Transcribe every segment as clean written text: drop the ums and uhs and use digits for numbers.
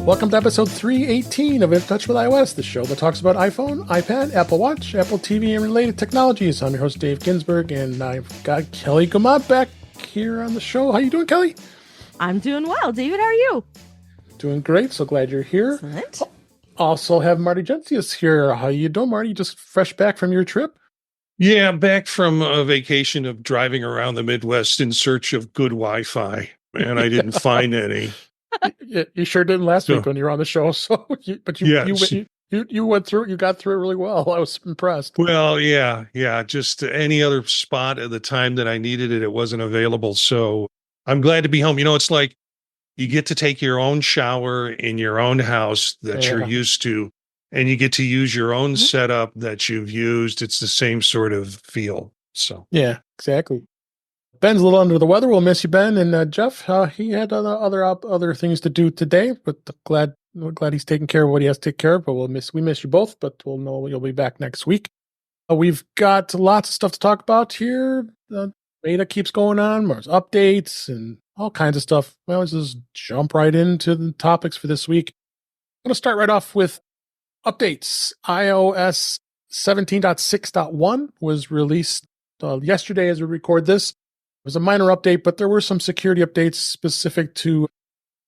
Welcome to episode 318 of In Touch with iOS, the show that talks about iPhone, iPad, Apple Watch, Apple TV, and related technologies. I'm your host, Dave Ginsburg, and I've got Kelly Guimont back here on the show. How you doing, Kelly? I'm doing well. David, how are you? Doing great. So glad you're here. Excellent. Also have Marty Jencius here. How you doing, Marty? Just fresh back from your trip? Yeah, back from a vacation of driving around the Midwest in search of good Wi-Fi, and I didn't find any. You sure didn't last week when you were on the show. So, you went through it. You got through it really well. I was impressed. Well, yeah. Just any other spot at the time that I needed it, it wasn't available. So I'm glad to be home. It's like you get to take your own shower in your own house that you're used to, and you get to use your own setup that you've used. It's the same sort of feel. So yeah, exactly. Ben's a little under the weather. We'll miss you, Ben. And Jeff, he had other things to do today, but we're glad he's taking care of what he has to take care of. But we miss you both, but we'll know you'll be back next week. We've got lots of stuff to talk about here. Beta keeps going on. There's updates and all kinds of stuff. Well, let's just jump right into the topics for this week. I'm going to start right off with updates. iOS 17.6.1 was released yesterday as we record this. It was a minor update, but there were some security updates specific to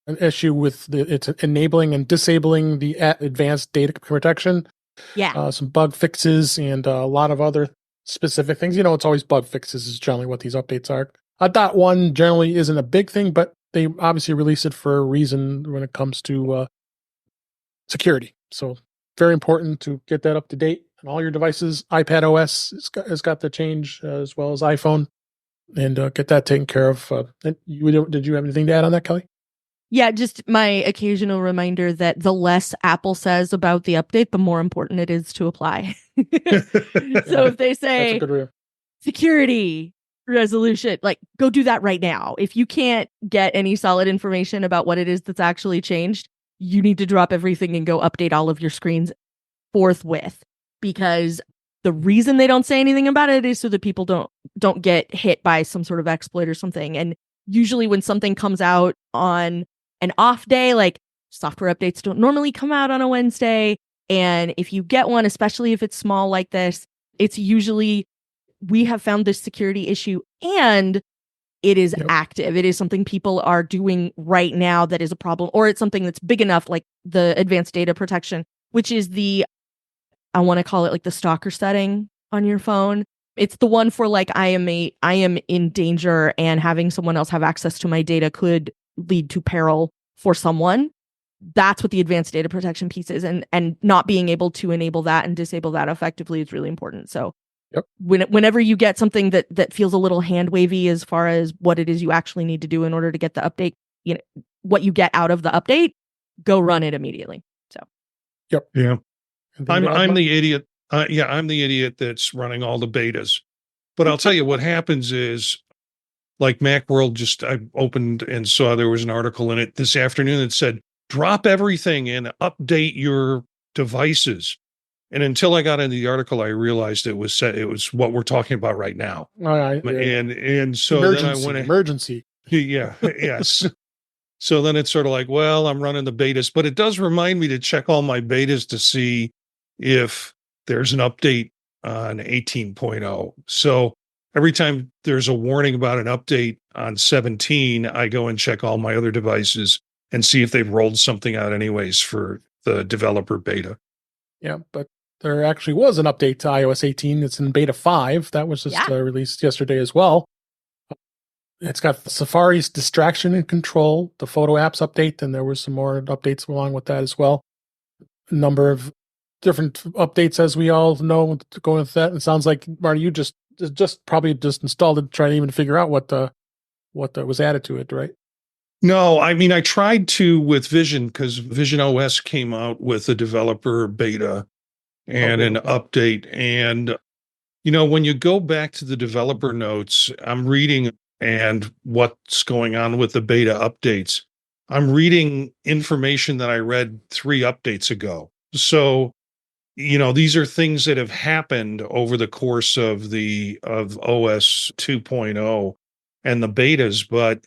an issue with it's enabling and disabling the advanced data protection. Yeah. Some bug fixes and a lot of other specific things. It's always bug fixes is generally what these updates are. .1 generally isn't a big thing, but they obviously release it for a reason when it comes to security. So very important to get that up to date on all your devices. iPad OS has got the change as well as iPhone. And get that taken care of. Did you have anything to add on that, Kelly? Yeah, just my occasional reminder that the less Apple says about the update, the more important it is to apply. So if they say security resolution, go do that right now. If you can't get any solid information about what it is that's actually changed, you need to drop everything and go update all of your screens forthwith, because the reason they don't say anything about it is so that people don't get hit by some sort of exploit or something. And usually when something comes out on an off day, like software updates don't normally come out on a Wednesday. And if you get one, especially if it's small like this, it's usually, we have found this security issue and it is active. It is something people are doing right now that is a problem, or it's something that's big enough, like the advanced data protection, which is I want to call it the stalker setting on your phone. It's the one for I am in danger and having someone else have access to my data could lead to peril for someone. That's what the advanced data protection piece is. And not being able to enable that and disable that effectively is really important. So whenever you get something that feels a little hand wavy as far as what it is you actually need to do in order to get the update, what you get out of the update, go run it immediately. So. Yep. Yeah. I'm the idiot. I'm the idiot that's running all the betas. But I'll tell you what happens is, like Macworld, I opened and saw there was an article in it this afternoon that said, drop everything and update your devices. And until I got into the article, I realized it was what we're talking about right now. And so emergency, then I went emergency. Yeah. Yes. So then it's sort of like, well, I'm running the betas, but it does remind me to check all my betas to see if there's an update on 18.0. So every time there's a warning about an update on 17, I go and check all my other devices and see if they've rolled something out anyways for the developer beta. Yeah, but there actually was an update to iOS 18. It's in beta 5. That was just released yesterday as well. It's got Safari's distraction and control, the photo apps update, and there were some more updates along with that as well. A number of different updates, as we all know, going with that. It sounds like, Marty, you just probably installed it, trying to even figure out what was added to it, right? No, I mean, I tried to with Vision, because Vision OS came out with a developer beta and an update. And, when you go back to the developer notes, I'm reading and what's going on with the beta updates. I'm reading information that I read 3 updates ago. So, these are things that have happened over the course of OS 2.0 and the betas, but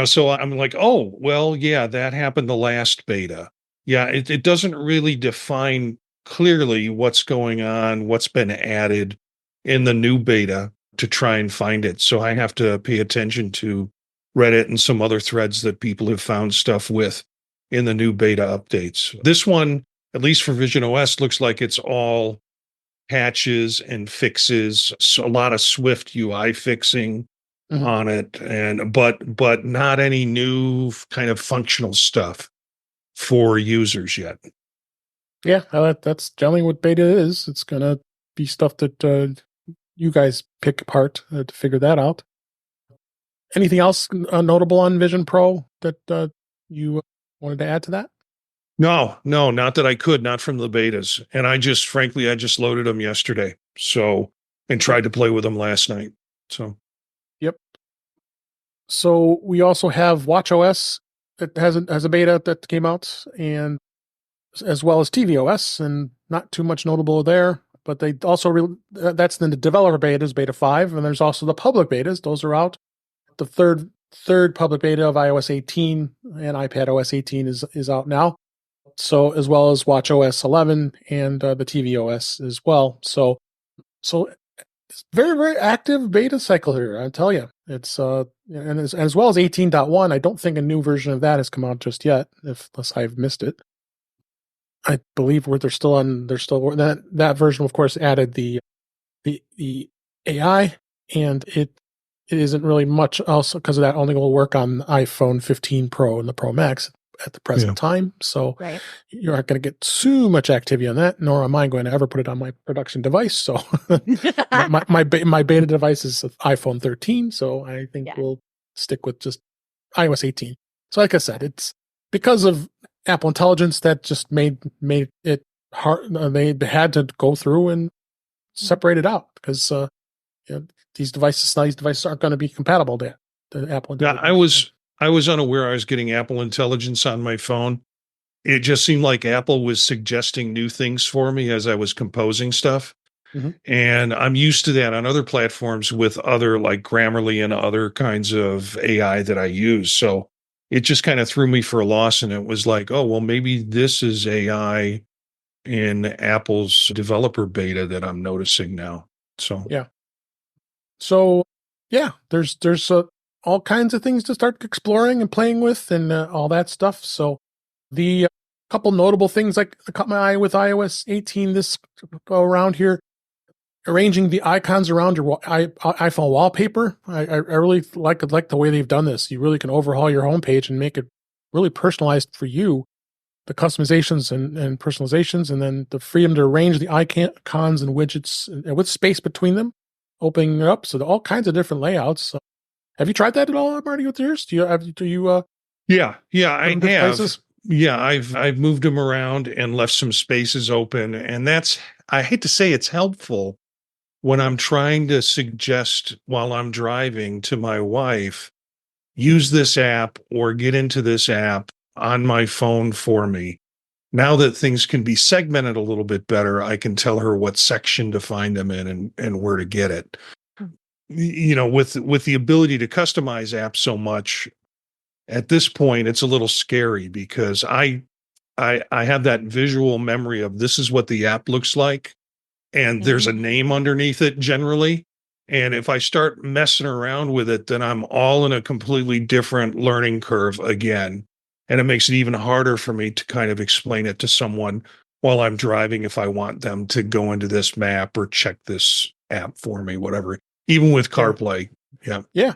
So I'm like, oh, well, yeah, that happened the last beta. Yeah, it doesn't really define clearly what's going on, what's been added in the new beta to try and find it. So I have to pay attention to Reddit and some other threads that people have found stuff with in the new beta updates. This one, at least for Vision OS, looks like it's all patches and fixes, so a lot of Swift UI fixing on it, and but not any new kind of functional stuff for users yet. Yeah, that's generally what beta is. It's gonna be stuff that you guys pick apart to figure that out. Anything else notable on Vision Pro that you wanted to add to that? No, not that I could, not from the betas. And I just loaded them yesterday. So, and tried to play with them last night. So, yep. So we also have WatchOS that has a beta that came out, and as well as tvOS, and not too much notable there. But they also that's the developer betas, beta 5, and there's also the public betas. Those are out. The third public beta of iOS 18 and iPad OS 18 is out now. So as well as WatchOS 11 and the tvOS as well. So it's very, very active beta cycle here. I tell you, it's and as well as 18.1. I don't think a new version of that has come out just yet, unless I've missed it. I believe they're still that version, of course, added the AI, and it isn't really much else because of that. Only will work on iPhone 15 Pro and the Pro Max at the present time. So you aren't going to get too much activity on that, nor am I going to ever put it on my production device. So my beta device is iPhone 13. So I think we'll stick with just iOS 18. So like I said, it's because of Apple Intelligence that just made it hard. They had to go through and separate it out because these devices aren't going to be compatible to Apple Intelligence. I was unaware I was getting Apple Intelligence on my phone. It just seemed like Apple was suggesting new things for me as I was composing stuff. And I'm used to that on other platforms with other like Grammarly and other kinds of AI that I use. So it just kind of threw me for a loss. And it was like, oh, well, maybe this is AI in Apple's developer beta that I'm noticing now. So, yeah. So, yeah, there's all kinds of things to start exploring and playing with and all that stuff. So the couple notable things that caught my eye with iOS 18 this go around here, arranging the icons around your iPhone wallpaper. I really like the way they've done this. You really can overhaul your homepage and make it really personalized for you. The customizations and personalizations, and then the freedom to arrange the icons and widgets with space between them, opening it up. So all kinds of different layouts. Have you tried that at all, Marty, with yours? Yeah, I have. Places? Yeah, I've moved them around and left some spaces open. And I hate to say it's helpful when I'm trying to suggest while I'm driving to my wife, use this app or get into this app on my phone for me. Now that things can be segmented a little bit better, I can tell her what section to find them in and where to get it. With the ability to customize apps so much, at this point, it's a little scary because I have that visual memory of this is what the app looks like, and there's a name underneath it generally. And if I start messing around with it, then I'm all in a completely different learning curve again. And it makes it even harder for me to kind of explain it to someone while I'm driving if I want them to go into this map or check this app for me, whatever. Even with CarPlay. Yeah,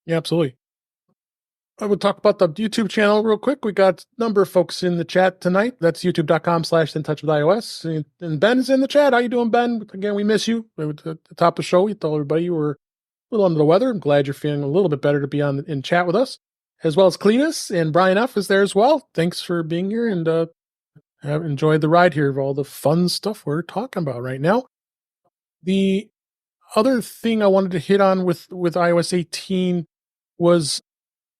absolutely. I would talk about the YouTube channel real quick. We got a number of folks in the chat tonight. That's youtube.com/intouchwithios. And Ben's in the chat. How you doing, Ben? Again, we miss you. At the top of the show, we told everybody you were a little under the weather. I'm glad you're feeling a little bit better to be in chat with us, as well as Cletus and Brian F. is there as well. Thanks for being here, and have enjoyed the ride here of all the fun stuff we're talking about right now. The other thing I wanted to hit on with iOS 18 was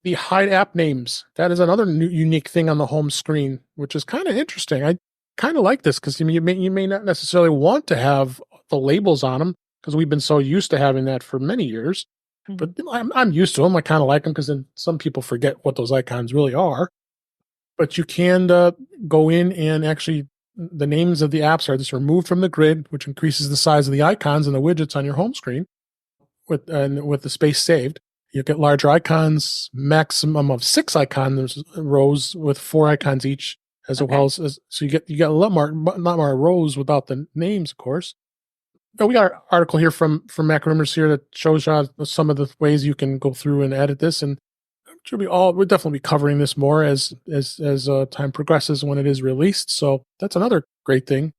the hide app names. That is another new, unique thing on the home screen, which is kind of interesting. I kind of like this because you may not necessarily want to have the labels on them because we've been so used to having that for many years. But I'm used to them. I kind of like them because then some people forget what those icons really are. But you can go in and actually, the names of the apps are just removed from the grid, which increases the size of the icons and the widgets on your home screen with the space saved. You get larger icons, maximum of 6 icons rows with 4 icons each, well as so you get a lot more rows without the names, of course. But we got an article here from Mac Rumors here that shows some of the ways you can go through and edit this, and we'll definitely be covering this more as time progresses when it is released. So that's another great thing.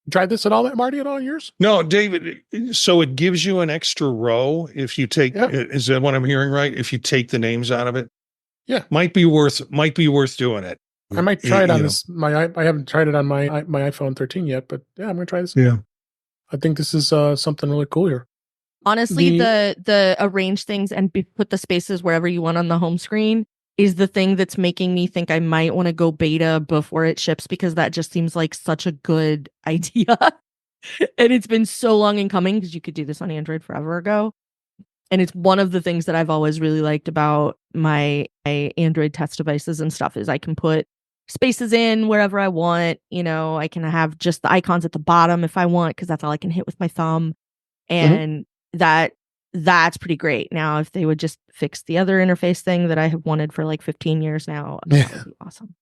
You tried this at all, Marty, at all yours? No, David. So it gives you an extra row if you take. Yeah. Is that what I'm hearing right? If you take the names out of it, yeah, might be worth doing it. I might try it on this. I haven't tried it on my iPhone 13 yet, but yeah, I'm going to try this. Yeah. I think this is something really cool here. Honestly, the arrange things and put the spaces wherever you want on the home screen is the thing that's making me think I might want to go beta before it ships, because that just seems like such a good idea. And it's been so long in coming, because you could do this on Android forever ago. And it's one of the things that I've always really liked about my Android test devices and stuff is I can put spaces in wherever I want. I can have just the icons at the bottom if I want, because that's all I can hit with my thumb. And that's pretty great. Now, if they would just fix the other interface thing that I have wanted for like 15 years now, that would be awesome.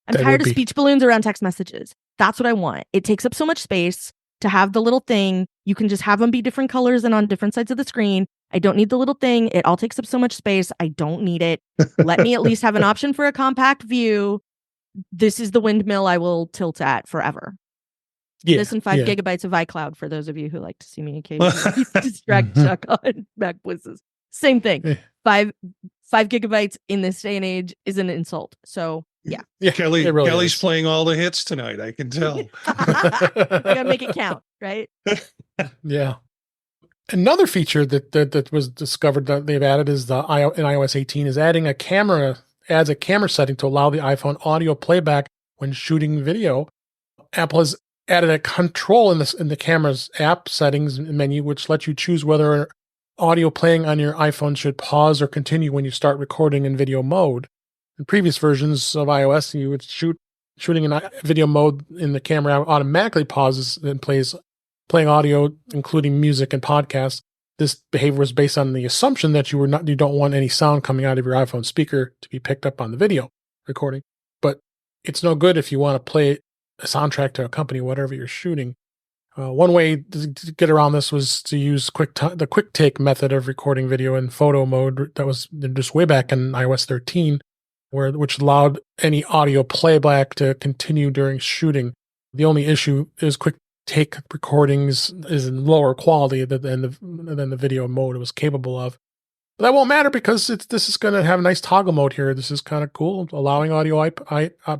I'm tired of speech balloons around text messages. That's what I want. It takes up so much space to have the little thing. You can just have them be different colors and on different sides of the screen. I don't need the little thing. It all takes up so much space. I don't need it. Let me at least have an option for a compact view. This is the windmill I will tilt at forever. This and 5 gigabytes of iCloud for those of you who like to see me occasionally distract Chuck on Mac Blizzes. Same thing. 5 gigabytes in this day and age is an insult. So yeah. Kelly's really playing all the hits tonight. I can tell. You gotta make it count, right? Yeah. Another feature that was discovered that they've added is in iOS 18 is adds a camera setting to allow the iPhone audio playback when shooting video. Apple has added a control in the camera's app settings menu, which lets you choose whether audio playing on your iPhone should pause or continue when you start recording in video mode. In previous versions of iOS, you would shooting in video mode in the camera automatically pauses and playing audio, including music and podcasts. This behavior was based on the assumption that you don't want any sound coming out of your iPhone speaker to be picked up on the video recording. But it's no good if you want to play a soundtrack to accompany whatever you're shooting. One way to get around this was to use the quick take method of recording video in photo mode that was just way back in iOS 13, which allowed any audio playback to continue during shooting. The only issue is quick take recordings is in lower quality than the video mode it was capable of. But that won't matter because this is going to have a nice toggle mode here. This is kind of cool, allowing audio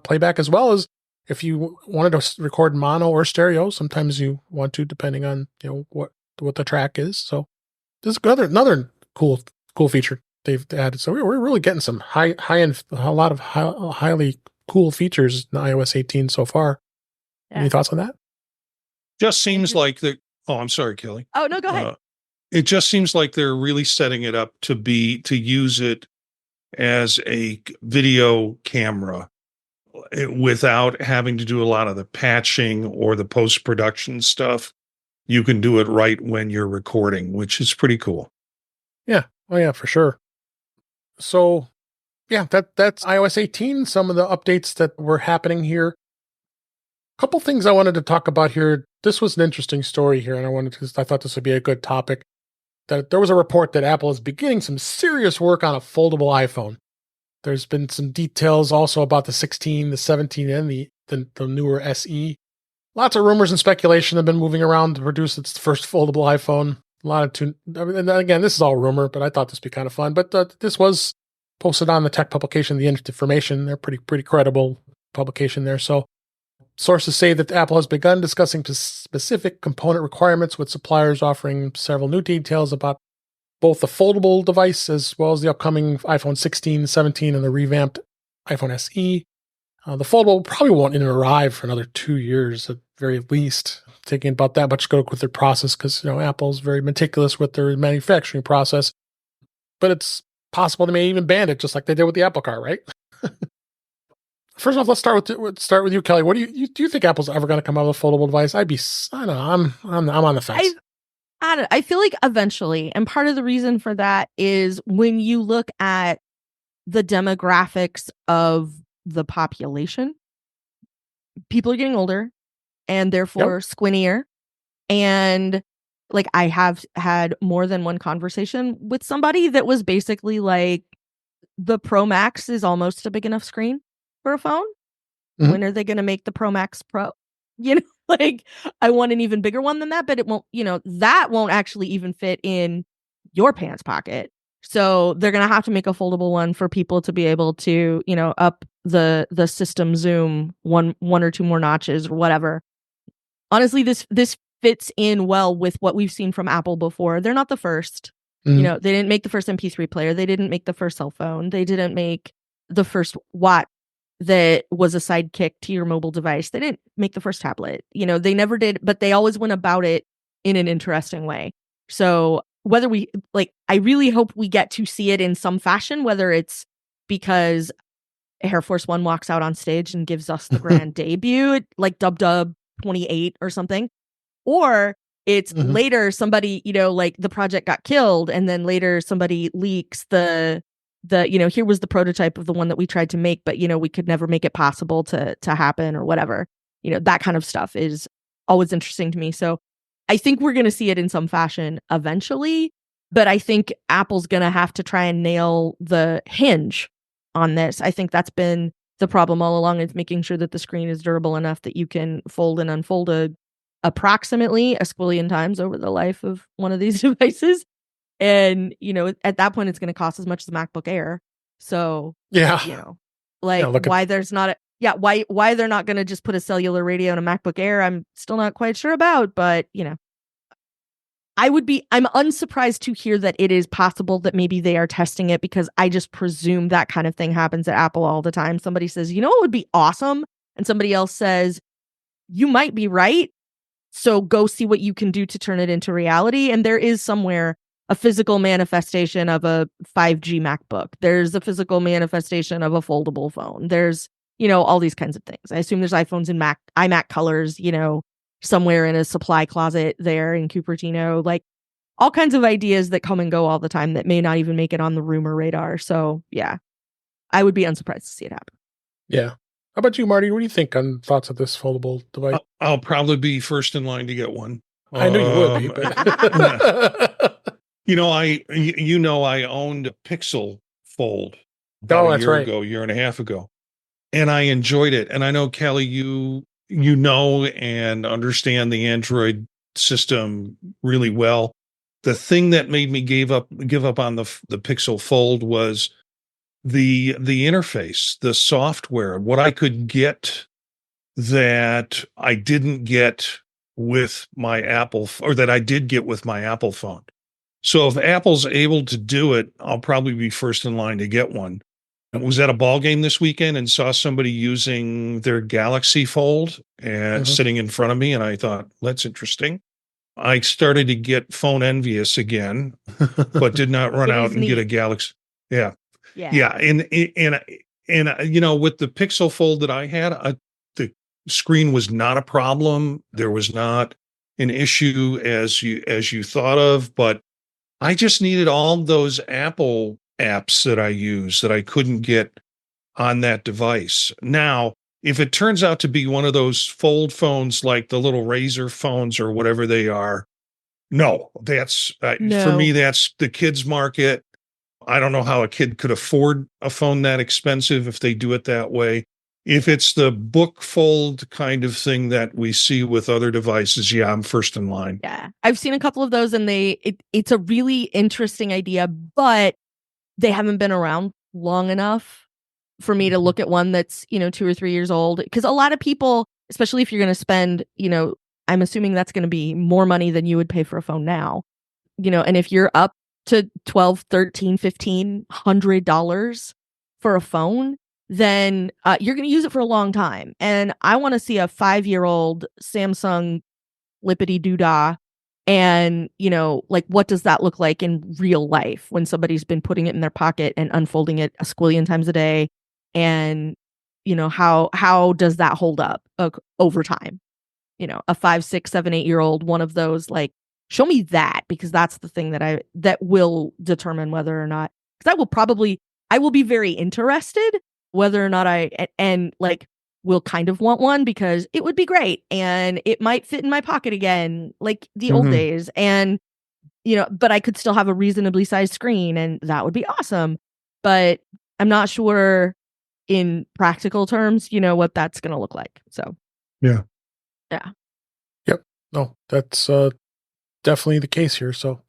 playback as well as if you wanted to record mono or stereo. Sometimes you want to, depending on what the track is. So this is another cool feature they've added. So we're really getting some high end, a lot of highly cool features in iOS 18 so far. Yeah. Any thoughts on that? Just seems like I'm sorry, Kelly. Oh no, go ahead. It just seems like they're really setting it up to use it as a video camera without having to do a lot of the patching or the post-production stuff. You can do it right when you're recording, which is pretty cool. Yeah. Oh yeah, for sure. So yeah, that's iOS 18, some of the updates that were happening here. A couple things I wanted to talk about here. This was an interesting story here, and I thought this would be a good topic. That there was a report that Apple is beginning some serious work on a foldable iPhone. There's been some details also about the 16, the 17, and the newer SE. Lots of rumors and speculation have been moving around to produce its first foldable iPhone. And again, this is all rumor, but I thought this would be kind of fun. But this was posted on the tech publication, The Information. They're pretty credible publication there. So sources say that Apple has begun discussing specific component requirements with suppliers, offering several new details about both the foldable device as well as the upcoming iPhone 16, 17, and the revamped iPhone SE. The foldable probably won't even arrive for another 2 years at very least. Taking about that much to go with their process because Apple's very meticulous with their manufacturing process. but it's possible they may even ban it, just like they did with the Apple Car, right? First off, let's start with you, Kelly. What do you think Apple's ever going to come out with a foldable device? I don't know. I'm on the fence. I feel like eventually, and part of the reason for that is when you look at the demographics of the population, people are getting older and therefore squintier. And like, I have had more than one conversation with somebody that was basically like, the Pro Max is almost a big enough screen for a phone. Mm-hmm. When are they going to make the Pro Max Pro? You know, like, I want an even bigger one than that, but it won't, that won't actually even fit in your pants pocket. So they're going to have to make a foldable one for people to be able to, up the system zoom one or two more notches or whatever. Honestly, this fits in well with what we've seen from Apple before. They're not the first. Mm-hmm. They didn't make the first MP3 player. They didn't make the first cell phone. They didn't make the first Watt that was a sidekick to your mobile device. They didn't make the first tablet. They never did, but they always went about it in an interesting way. So whether I really hope we get to see it in some fashion, whether it's because Air Force One walks out on stage and gives us the grand debut, like Dub 28 or something, or it's later somebody, like the project got killed and then later somebody leaks the here was the prototype of the one that we tried to make, but we could never make it possible to happen or whatever. That kind of stuff is always interesting to me. So I think we're going to see it in some fashion eventually, but I think Apple's going to have to try and nail the hinge on this. I think that's been the problem all along, is making sure that the screen is durable enough that you can fold and unfold approximately a squillion times over the life of one of these devices. And, at that point, it's going to cost as much as the MacBook Air. So, why there's not why they're not going to just put a cellular radio in a MacBook Air, I'm still not quite sure about. But, I'm unsurprised to hear that it is possible that maybe they are testing it, because I just presume that kind of thing happens at Apple all the time. Somebody says, it would be awesome. And somebody else says, you might be right. So go see what you can do to turn it into reality. And there is somewhere a physical manifestation of a 5G MacBook. There's a physical manifestation of a foldable phone. There's, all these kinds of things. I assume there's iPhones in iMac colors, somewhere in a supply closet there in Cupertino, like all kinds of ideas that come and go all the time that may not even make it on the rumor radar. So yeah, I would be unsurprised to see it happen. Yeah. How about you, Marty? What do you think on thoughts of this foldable device? I'll probably be first in line to get one. I knew you would be, but I owned a Pixel Fold about a year and a half ago, and I enjoyed it. And I know, Kelly, you and understand the Android system really well. The thing that made me give up on the Pixel Fold was the interface, the software, what I could get that I didn't get with my Apple, or that I did get with my Apple phone. So if Apple's able to do it, I'll probably be first in line to get one. I was at a ball game this weekend and saw somebody using their Galaxy Fold and sitting in front of me, and I thought, that's interesting. I started to get phone envious again, but did not run out and get a Galaxy. Yeah. And with the Pixel Fold that I had, the screen was not a problem. There was not an issue as you thought of, but I just needed all those Apple apps that I use that I couldn't get on that device. Now, if it turns out to be one of those fold phones, like the little Razor phones or whatever they are, no, that's for me, that's the kids market. I don't know how a kid could afford a phone that expensive if they do it that way. If it's the book fold kind of thing that we see with other devices, yeah, I'm first in line. Yeah, I've seen a couple of those, and it's a really interesting idea, but they haven't been around long enough for me to look at one that's 2 or 3 years old. Because a lot of people, especially if you're going to spend, I'm assuming that's going to be more money than you would pay for a phone now, and if you're up to $12, $13, $15, $100 for a phone, then you're going to use it for a long time. And I want to see a 5-year-old Samsung lippity doodah And, like, what does that look like in real life when somebody's been putting it in their pocket and unfolding it a squillion times a day? And, how does that hold up over time? A 5, 6, 7, 8-year-old, one of those, like, show me that, because that's the thing that will determine whether or not, because I will be very interested whether or not will kind of want one, because it would be great and it might fit in my pocket again, like the old days. And, but I could still have a reasonably sized screen and that would be awesome. But I'm not sure in practical terms, what that's going to look like. So, yeah. Yep. No, that's definitely the case here. So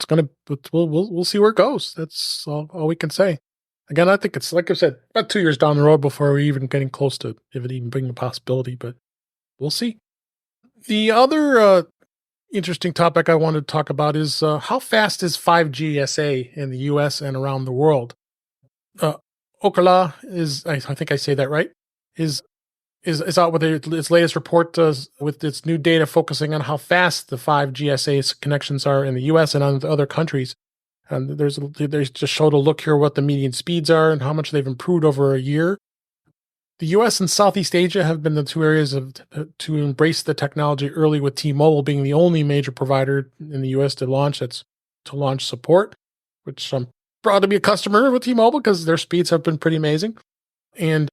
we'll see where it goes. That's all we can say. Again, I think it's, like I said, about 2 years down the road before we're even getting close to if it even being a possibility, but we'll see. The other interesting topic I wanted to talk about is how fast is 5G SA in the US and around the world? Okala is, I think I say that right, is out with its latest report with its new data focusing on how fast the 5G SA connections are in the US and on other countries. And they just showed a look here what the median speeds are and how much they've improved over a year. The US and Southeast Asia have been the two areas to embrace the technology early, with T-Mobile being the only major provider in the US to launch support, which I'm proud to be a customer with T-Mobile because their speeds have been pretty amazing. And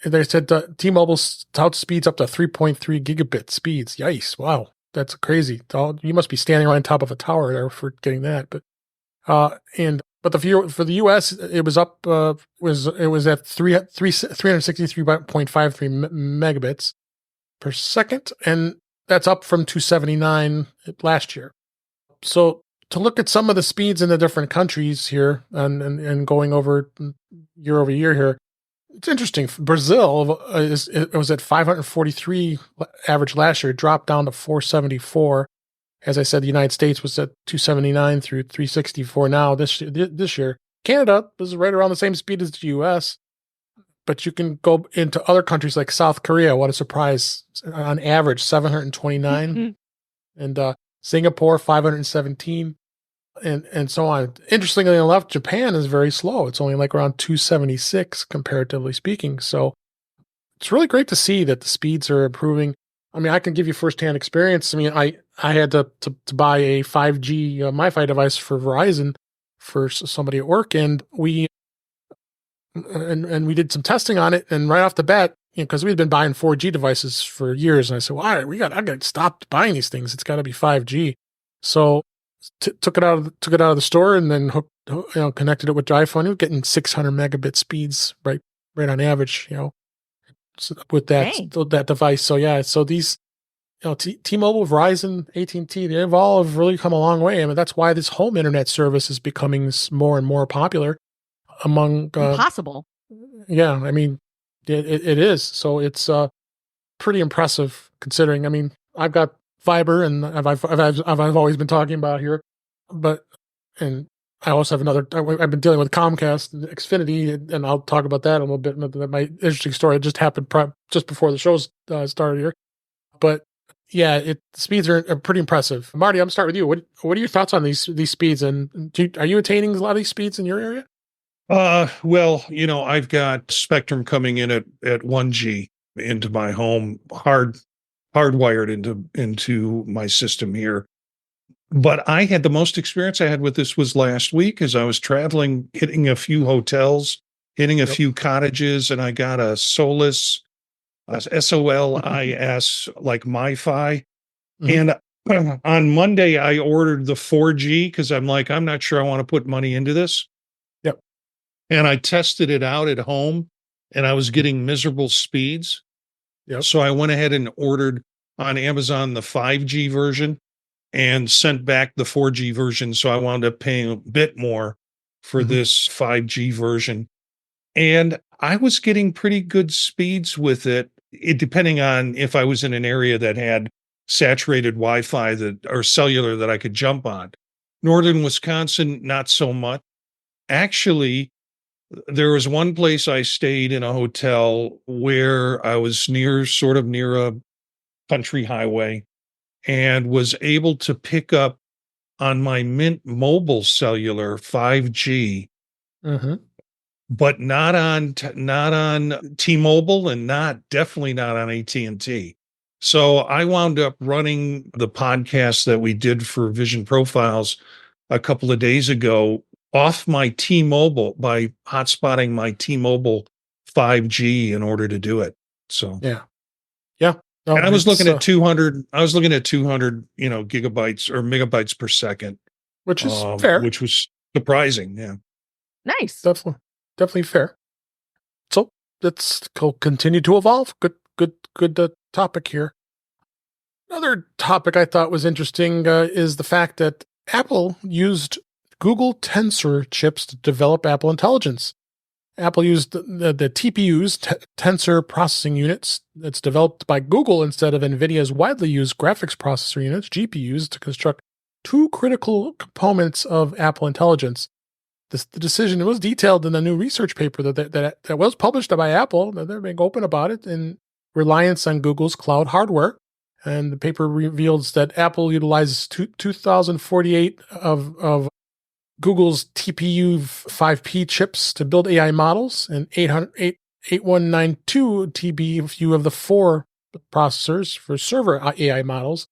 they said T-Mobile touts speeds up to 3.3 gigabit speeds. Yikes. Wow. That's crazy. You must be standing right on top of a tower there for getting that. But for the US, it was up. It was at 363.53 megabits per second, and that's up from 279 last year. So to look at some of the speeds in the different countries here, and going over year here, it's interesting. Brazil it was at 543 average last year, dropped down to 474. As I said, the United States was at 279 through 364 now this year. Canada is right around the same speed as the US, but you can go into other countries like South Korea. What a surprise. On average, 729. And Singapore, 517, and so on. Interestingly enough, Japan is very slow. It's only like around 276, comparatively speaking. So it's really great to see that the speeds are improving. I mean, I can give you firsthand experience. I mean, I had to buy a 5G MiFi device for Verizon for somebody at work, and we did some testing on it. And right off the bat, because we'd been buying 4G devices for years, and I said, "Well, I got to stop buying these things. It's got to be 5G." So took it out of the store, and then connected it with iPhone. It was getting 600 megabit speeds right on average. With that device. So yeah, so these, T-Mobile, Verizon, AT&T, they've all really come a long way. I mean, that's why this home internet service is becoming more and more popular among possible. Yeah, I mean, it is. So it's pretty impressive considering. I mean, I've got fiber, and I've always been talking about here, and I also have I've been dealing with Comcast and Xfinity, and I'll talk about that a little bit. My interesting story just happened just before the show started here. But yeah, the speeds are pretty impressive. Marty, I'm starting with you. What are your thoughts on these speeds? And are you attaining a lot of these speeds in your area? Well, I've got Spectrum coming in at 1G into my home, hardwired into my system here. But I had the most experience I had with this was last week as I was traveling, hitting a few hotels, hitting a few cottages, and I got a Solis, SOLIS, like MiFi. And on Monday, I ordered the 4G because I'm not sure I want to put money into this. Yep. And I tested it out at home, and I was getting miserable speeds. Yep. So I went ahead and ordered on Amazon the 5G version and sent back the 4G version. So I wound up paying a bit more for this 5G version. And I was getting pretty good speeds with it, depending on if I was in an area that had saturated Wi-Fi or cellular that I could jump on. Northern Wisconsin, not so much. Actually, there was one place I stayed in a hotel where I was sort of near a country highway, and was able to pick up on my Mint Mobile cellular 5G, but not on T-Mobile and definitely not on AT&T. So I wound up running the podcast that we did for Vision Profiles a couple of days ago off my T-Mobile by hotspotting my T-Mobile 5G in order to do it. So yeah. No, and I was looking at 200. I was looking at 200, gigabytes or megabytes per second, which is fair, which was surprising. Yeah, nice, definitely fair. So let's continue to evolve. Good topic here. Another topic I thought was interesting is the fact that Apple used Google Tensor chips to develop Apple Intelligence. Apple used the TPUs, tensor processing units, that's developed by Google instead of NVIDIA's widely used graphics processor units, GPUs, to construct two critical components of Apple Intelligence. The decision was detailed in a new research paper that was published by Apple. They're being open about it in reliance on Google's cloud hardware. And the paper reveals that Apple utilizes 2048 of Google's TPU 5P chips to build AI models and 8192 TPU of the 4 processors for server AI models.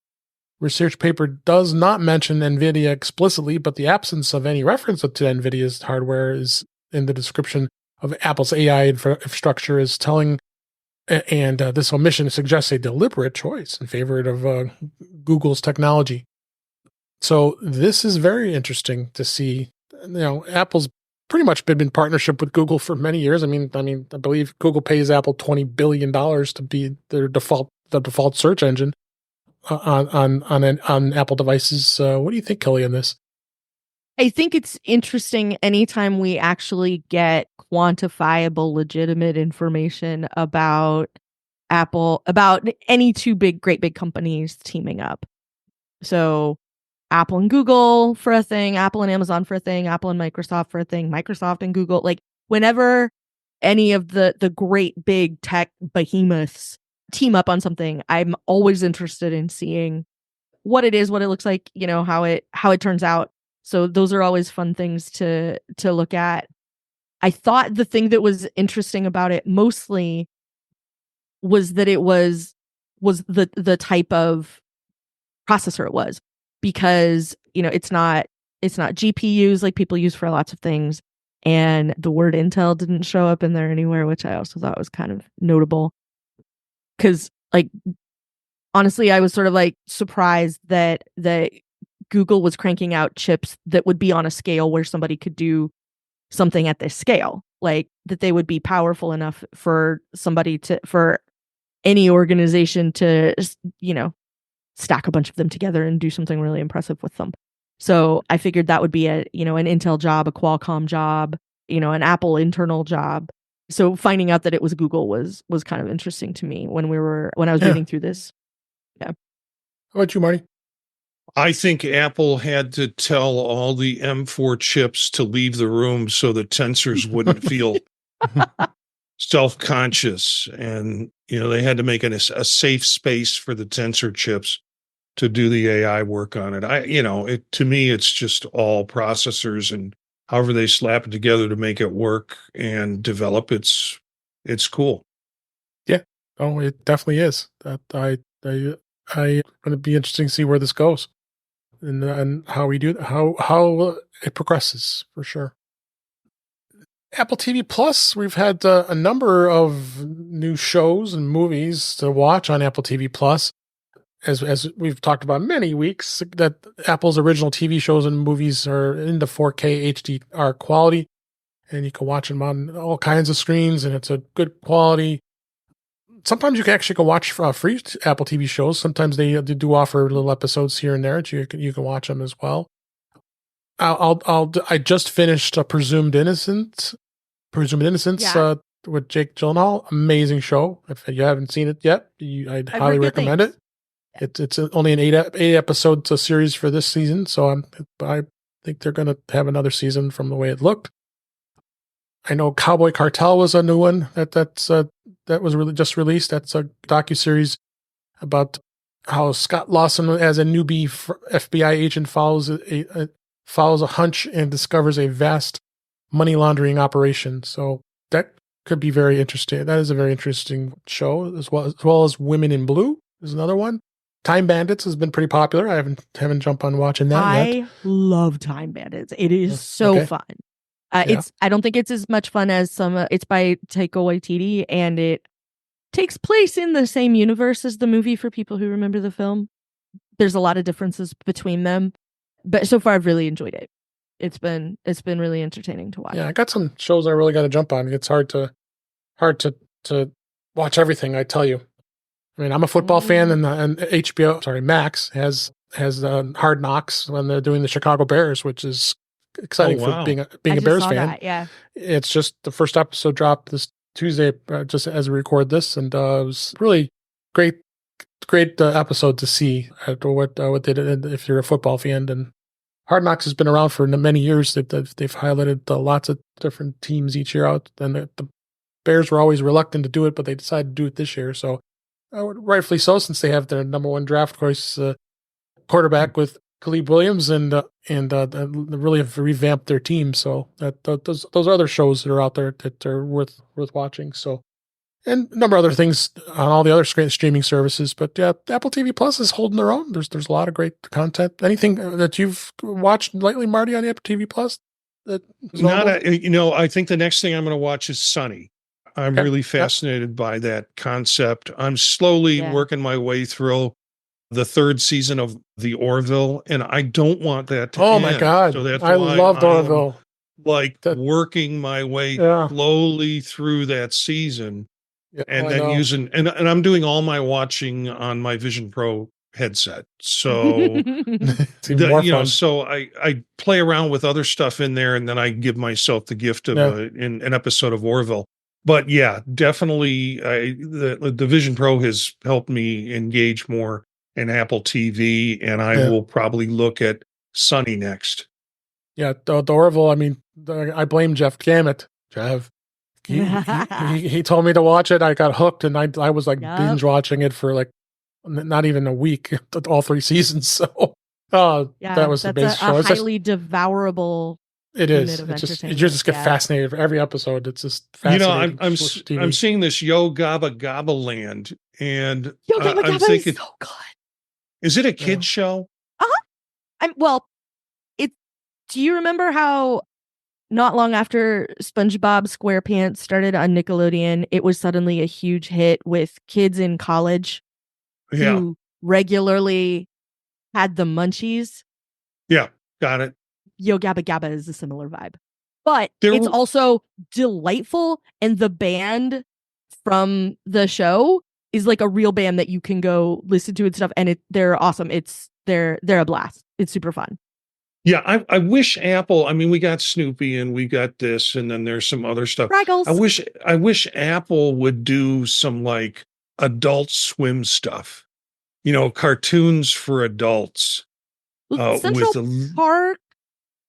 Research paper does not mention NVIDIA explicitly, but the absence of any reference to NVIDIA's hardware is in the description of Apple's AI infrastructure is telling, and this omission suggests a deliberate choice in favor of Google's technology. So this is very interesting to see. Apple's pretty much been in partnership with Google for many years. I believe Google pays Apple $20 billion to be the default search engine on Apple devices. What do you think, Kelly, on this? I think it's interesting anytime we actually get quantifiable, legitimate information about Apple, about any two great big companies teaming up. So Apple and Google for a thing, Apple and Amazon for a thing, Apple and Microsoft for a thing, Microsoft and Google. Like whenever any of the great big tech behemoths team up on something, I'm always interested in seeing what it is, what it looks like, how it turns out. So those are always fun things to look at. I thought the thing that was interesting about it mostly was that it was the type of processor it was. Because, it's not GPUs like people use for lots of things. And the word Intel didn't show up in there anywhere, which I also thought was kind of notable. Because, honestly, I was sort of surprised that Google was cranking out chips that would be on a scale where somebody could do something at this scale. Like that they would be powerful enough for for any organization to, stack a bunch of them together and do something really impressive with them. So I figured that would be an Intel job, a Qualcomm job, an Apple internal job. So finding out that it was Google was kind of interesting to me when I was reading through this. Yeah. How about you, Marty? I think Apple had to tell all the M4 chips to leave the room so the tensors wouldn't feel self-conscious. And, they had to make a safe space for the tensor chips to do the AI work on it. To me, it's just all processors and however they slap it together to make it work and develop. It's cool. Yeah. Oh, it definitely is. That I going to be interesting to see where this goes and how we do how it progresses for sure. Apple TV Plus, we've had a number of new shows and movies to watch on Apple TV Plus. As we've talked about many weeks, that Apple's original TV shows and movies are in the 4K HDR quality, and you can watch them on all kinds of screens, and it's a good quality. Sometimes you can actually go watch free Apple TV shows. Sometimes they do offer little episodes here and there that you can watch them as well. I just finished Presumed Innocence with Jake Gyllenhaal. Amazing show. If you haven't seen it yet, I'd highly recommend it. It's only an 8 episode series for this season, so I think they're going to have another season from the way it looked. I know Cowboy Cartel was a new one that was really just released. That's a docuseries about how Scott Lawson, as a newbie FBI agent, follows a hunch and discovers a vast money laundering operation. So that could be very interesting. That is a very interesting show, as well as Women in Blue is another one. Time Bandits has been pretty popular. I haven't jumped on watching that yet. I love Time Bandits. It is so fun. I don't think it's as much fun as some. It's by Taika Waititi, and it takes place in the same universe as the movie. For people who remember the film, there's a lot of differences between them, but so far I've really enjoyed it. It's been really entertaining to watch. Yeah, I got some shows I really got to jump on. It's hard to watch everything. I tell you. I mean, I'm a football fan, and HBO, Max has Hard Knocks when they're doing the Chicago Bears, which is exciting for being a Bears fan. That, yeah, it's just the first episode dropped this Tuesday, just as we record this, and it was really great episode to see what they did. If you're a football fan, and Hard Knocks has been around for many years. They've highlighted lots of different teams each year out, and the Bears were always reluctant to do it, but they decided to do it this year. So rightfully so, since they have their number one draft choice quarterback with Caleb Williams, and really have revamped their team. So those are other shows that are out there that are worth watching. So, and a number of other things on all the other streaming services. But yeah, Apple TV Plus is holding their own. There's a lot of great content. Anything that you've watched lately, Marty, on the Apple TV Plus? I think the next thing I'm going to watch is Sunny. I'm really fascinated by that concept. I'm slowly working my way through the third season of The Orville, and I don't want that to end. Oh my God. So that's I loved Orville. Working my way slowly through that season, and then and I'm doing all my watching on my Vision Pro headset. So so I play around with other stuff in there, and then I give myself the gift of an episode of Orville. But yeah, definitely the Vision Pro has helped me engage more in Apple TV, and I will probably look at Sunny next. Yeah, the Orville, I mean, I blame Jeff Gamet. Jeff. He told me to watch it. I got hooked, and I was like binge watching it for like not even a week, all 3 seasons. So that was the base show. It's highly devourable. It is. You just get fascinated for every episode. It's just fascinating. I'm seeing this Yo Gabba Gabba Land, and Yo Gabba Gabba is so good. Is it a kid's show? Do you remember how not long after SpongeBob SquarePants started on Nickelodeon, it was suddenly a huge hit with kids in college who regularly had the munchies? Yeah, got it. Yo Gabba Gabba is a similar vibe. But it's also delightful, and the band from the show is like a real band that you can go listen to and stuff, and they're awesome. They're a blast. It's super fun. Yeah, I wish Apple, I mean, we got Snoopy and we got this, and then there's some other stuff. Fraggles. I wish Apple would do some like Adult Swim stuff. Cartoons for adults. Central Park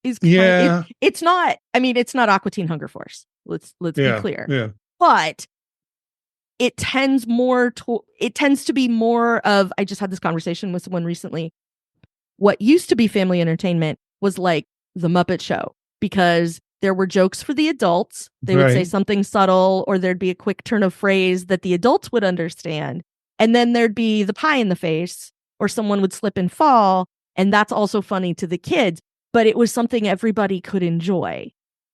is it's not Aqua Teen Hunger Force. Let's be clear. Yeah. But it tends to be more of, I just had this conversation with someone recently. What used to be family entertainment was like the Muppet Show, because there were jokes for the adults. They would say something subtle, or there'd be a quick turn of phrase that the adults would understand. And then there'd be the pie in the face, or someone would slip and fall. And that's also funny to the kids, but it was something everybody could enjoy.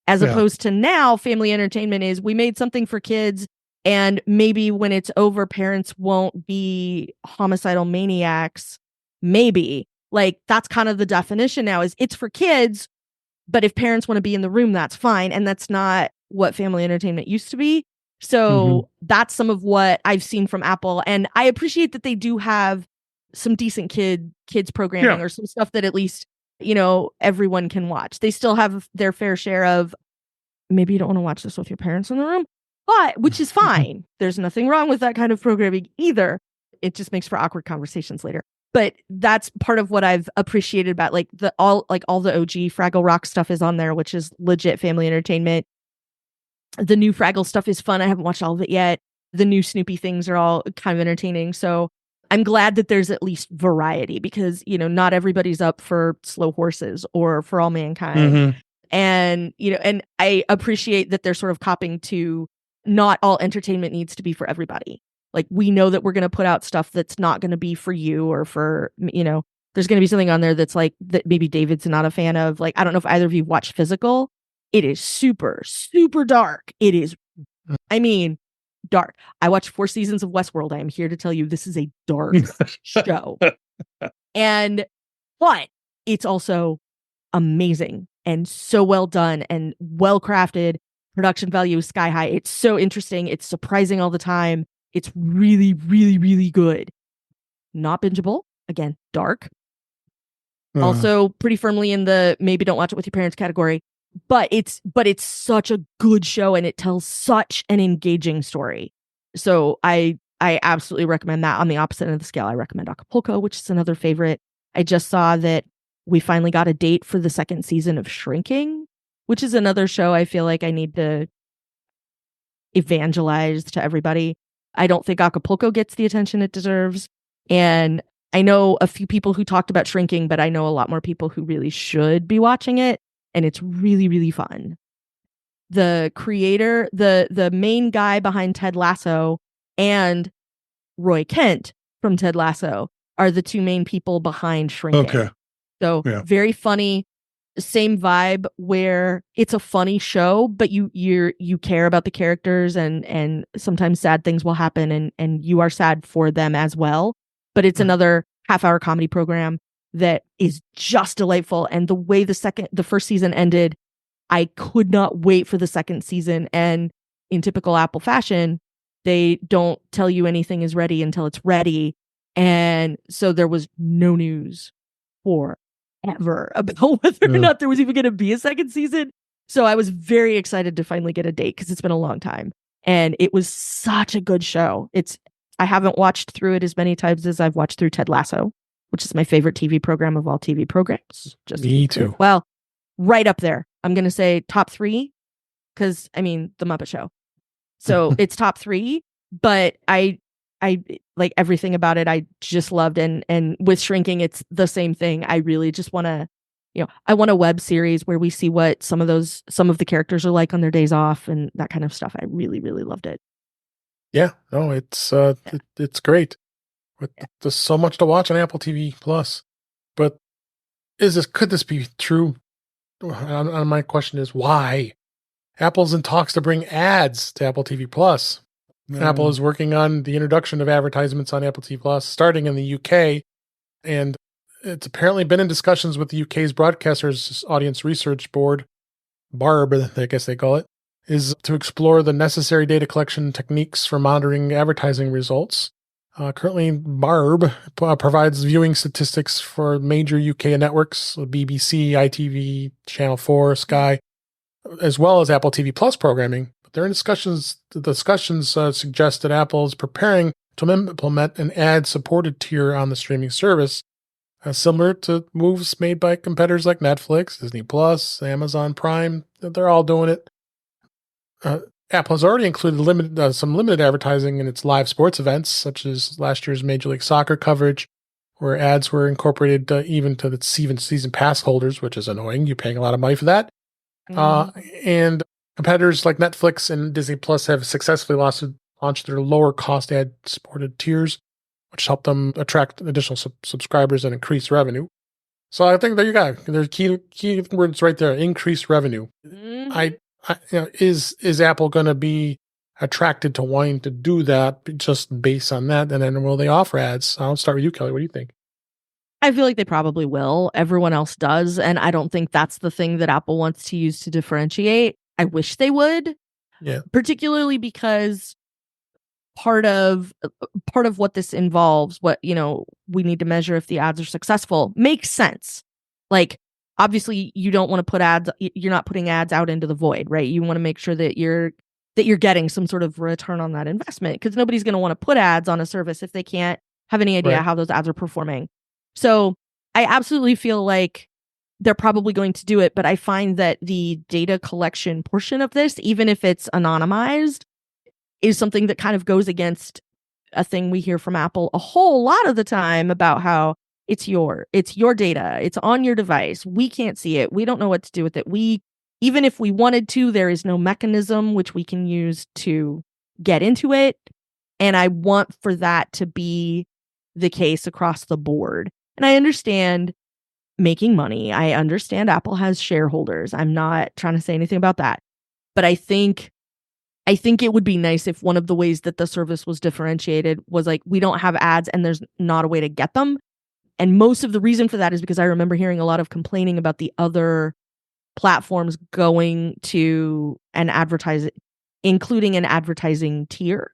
As opposed to now, family entertainment is, we made something for kids, and maybe when it's over, parents won't be homicidal maniacs. Maybe. Like, that's kind of the definition now, is it's for kids, but if parents want to be in the room, that's fine. And that's not what family entertainment used to be. So that's some of what I've seen from Apple. And I appreciate that they do have some decent kids programming, or some stuff that at least, everyone can watch. They still have their fair share of, maybe you don't want to watch this with your parents in the room, but which is fine. There's nothing wrong with that kind of programming either. It just makes for awkward conversations later. But that's part of what I've appreciated about all the OG Fraggle Rock stuff is on there, which is legit family entertainment. The new Fraggle stuff is fun. I haven't watched all of it yet. The new Snoopy things are all kind of entertaining. So I'm glad that there's at least variety because, not everybody's up for Slow Horses or For All Mankind. Mhm. And, and I appreciate that they're sort of copping to not all entertainment needs to be for everybody. Like, we know that we're going to put out stuff that's not going to be for you or for, there's going to be something on there that's like that maybe David's not a fan of. Like, I don't know if either of you watched Physical. It is super, super dark. It is, dark. I watched 4 seasons of Westworld. I am here to tell you this is a dark show. But it's also amazing and so well done and well crafted. Production value is sky high. It's so interesting. It's surprising all the time. It's really, really, really good. Not bingeable. Again, dark. Also pretty firmly in the maybe don't watch it with your parents category. But it's such a good show and it tells such an engaging story. So I absolutely recommend that. On the opposite end of the scale, I recommend Acapulco, which is another favorite. I just saw that we finally got a date for the 2nd season of Shrinking, which is another show I feel like I need to evangelize to everybody. I don't think Acapulco gets the attention it deserves. And I know a few people who talked about Shrinking, but I know a lot more people who really should be watching it. And it's really, really fun. The creator, the main guy behind Ted Lasso and Roy Kent from Ted Lasso are the 2 main people behind Shrinking. Okay. So very funny, same vibe where it's a funny show, but you care about the characters and sometimes sad things will happen and you are sad for them as well. But it's another half-hour comedy program that is just delightful. And the way the first season ended, I could not wait for the 2nd season. And in typical Apple fashion, they don't tell you anything is ready until it's ready. And so there was no news forever about whether or not there was even going to be a 2nd season. So I was very excited to finally get a date because it's been a long time. And it was such a good show. I haven't watched through it as many times as I've watched through Ted Lasso, which is my favorite TV program of all TV programs. Just me too. Well, right up there. I'm going to say top 3 because, The Muppet Show. So it's top 3, but I like everything about it. I just loved. And with Shrinking, it's the same thing. I really just want to, I want a web series where we see what some of the characters are like on their days off and that kind of stuff. I really, really loved it. Yeah, no, it's great. There's so much to watch on Apple TV Plus. But could this be true? My question is why? Apple's in talks to bring ads to Apple TV Plus. Apple is working on the introduction of advertisements on Apple TV Plus starting in the UK, and it's apparently been in discussions with the UK's Broadcasters Audience Research Board, BARB, I guess they call it, is to explore the necessary data collection techniques for monitoring advertising results. Currently, BARB provides viewing statistics for major UK networks, BBC, ITV, Channel 4, Sky, as well as Apple TV Plus programming. But they're in discussions. The discussions suggest that Apple is preparing to implement an ad-supported tier on the streaming service, similar to moves made by competitors like Netflix, Disney Plus, Amazon Prime. They're all doing it. Apple has already included some limited advertising in its live sports events, such as last year's Major League Soccer coverage, where ads were incorporated even to the season pass holders, which is annoying. You're paying a lot of money for that. And competitors like Netflix and Disney Plus have successfully launched their lower cost ad-supported tiers, which help them attract additional subscribers and increase revenue. So I think there you go. There's key words right there: increase revenue. Is Apple going to be attracted to wanting to do that just based on that? And then will they offer ads? I'll start with you, Kelly. What do you think? I feel like they probably will. Everyone else does. And I don't think that's the thing that Apple wants to use to differentiate. I wish they would. Yeah. Particularly because part of what this involves, what, we need to measure if the ads are successful, makes sense. Like, obviously you don't want to put ads, you're not putting ads out into the void, right? You want to make sure that you're getting some sort of return on that investment, because nobody's going to want to put ads on a service if they can't have any idea how those ads are performing. So I absolutely feel like they're probably going to do it, but I find that the data collection portion of this, even if it's anonymized, is something that kind of goes against a thing we hear from Apple a whole lot of the time about how it's your data. It's on your device. We can't see it. We don't know what to do with it. Even if we wanted to, there is no mechanism which we can use to get into it. And I want for that to be the case across the board. And I understand making money. I understand Apple has shareholders. I'm not trying to say anything about that. But I think it would be nice if one of the ways that the service was differentiated was like, we don't have ads and there's not a way to get them. And most of the reason for that is because I remember hearing a lot of complaining about the other platforms going to an advertising, including an advertising tier,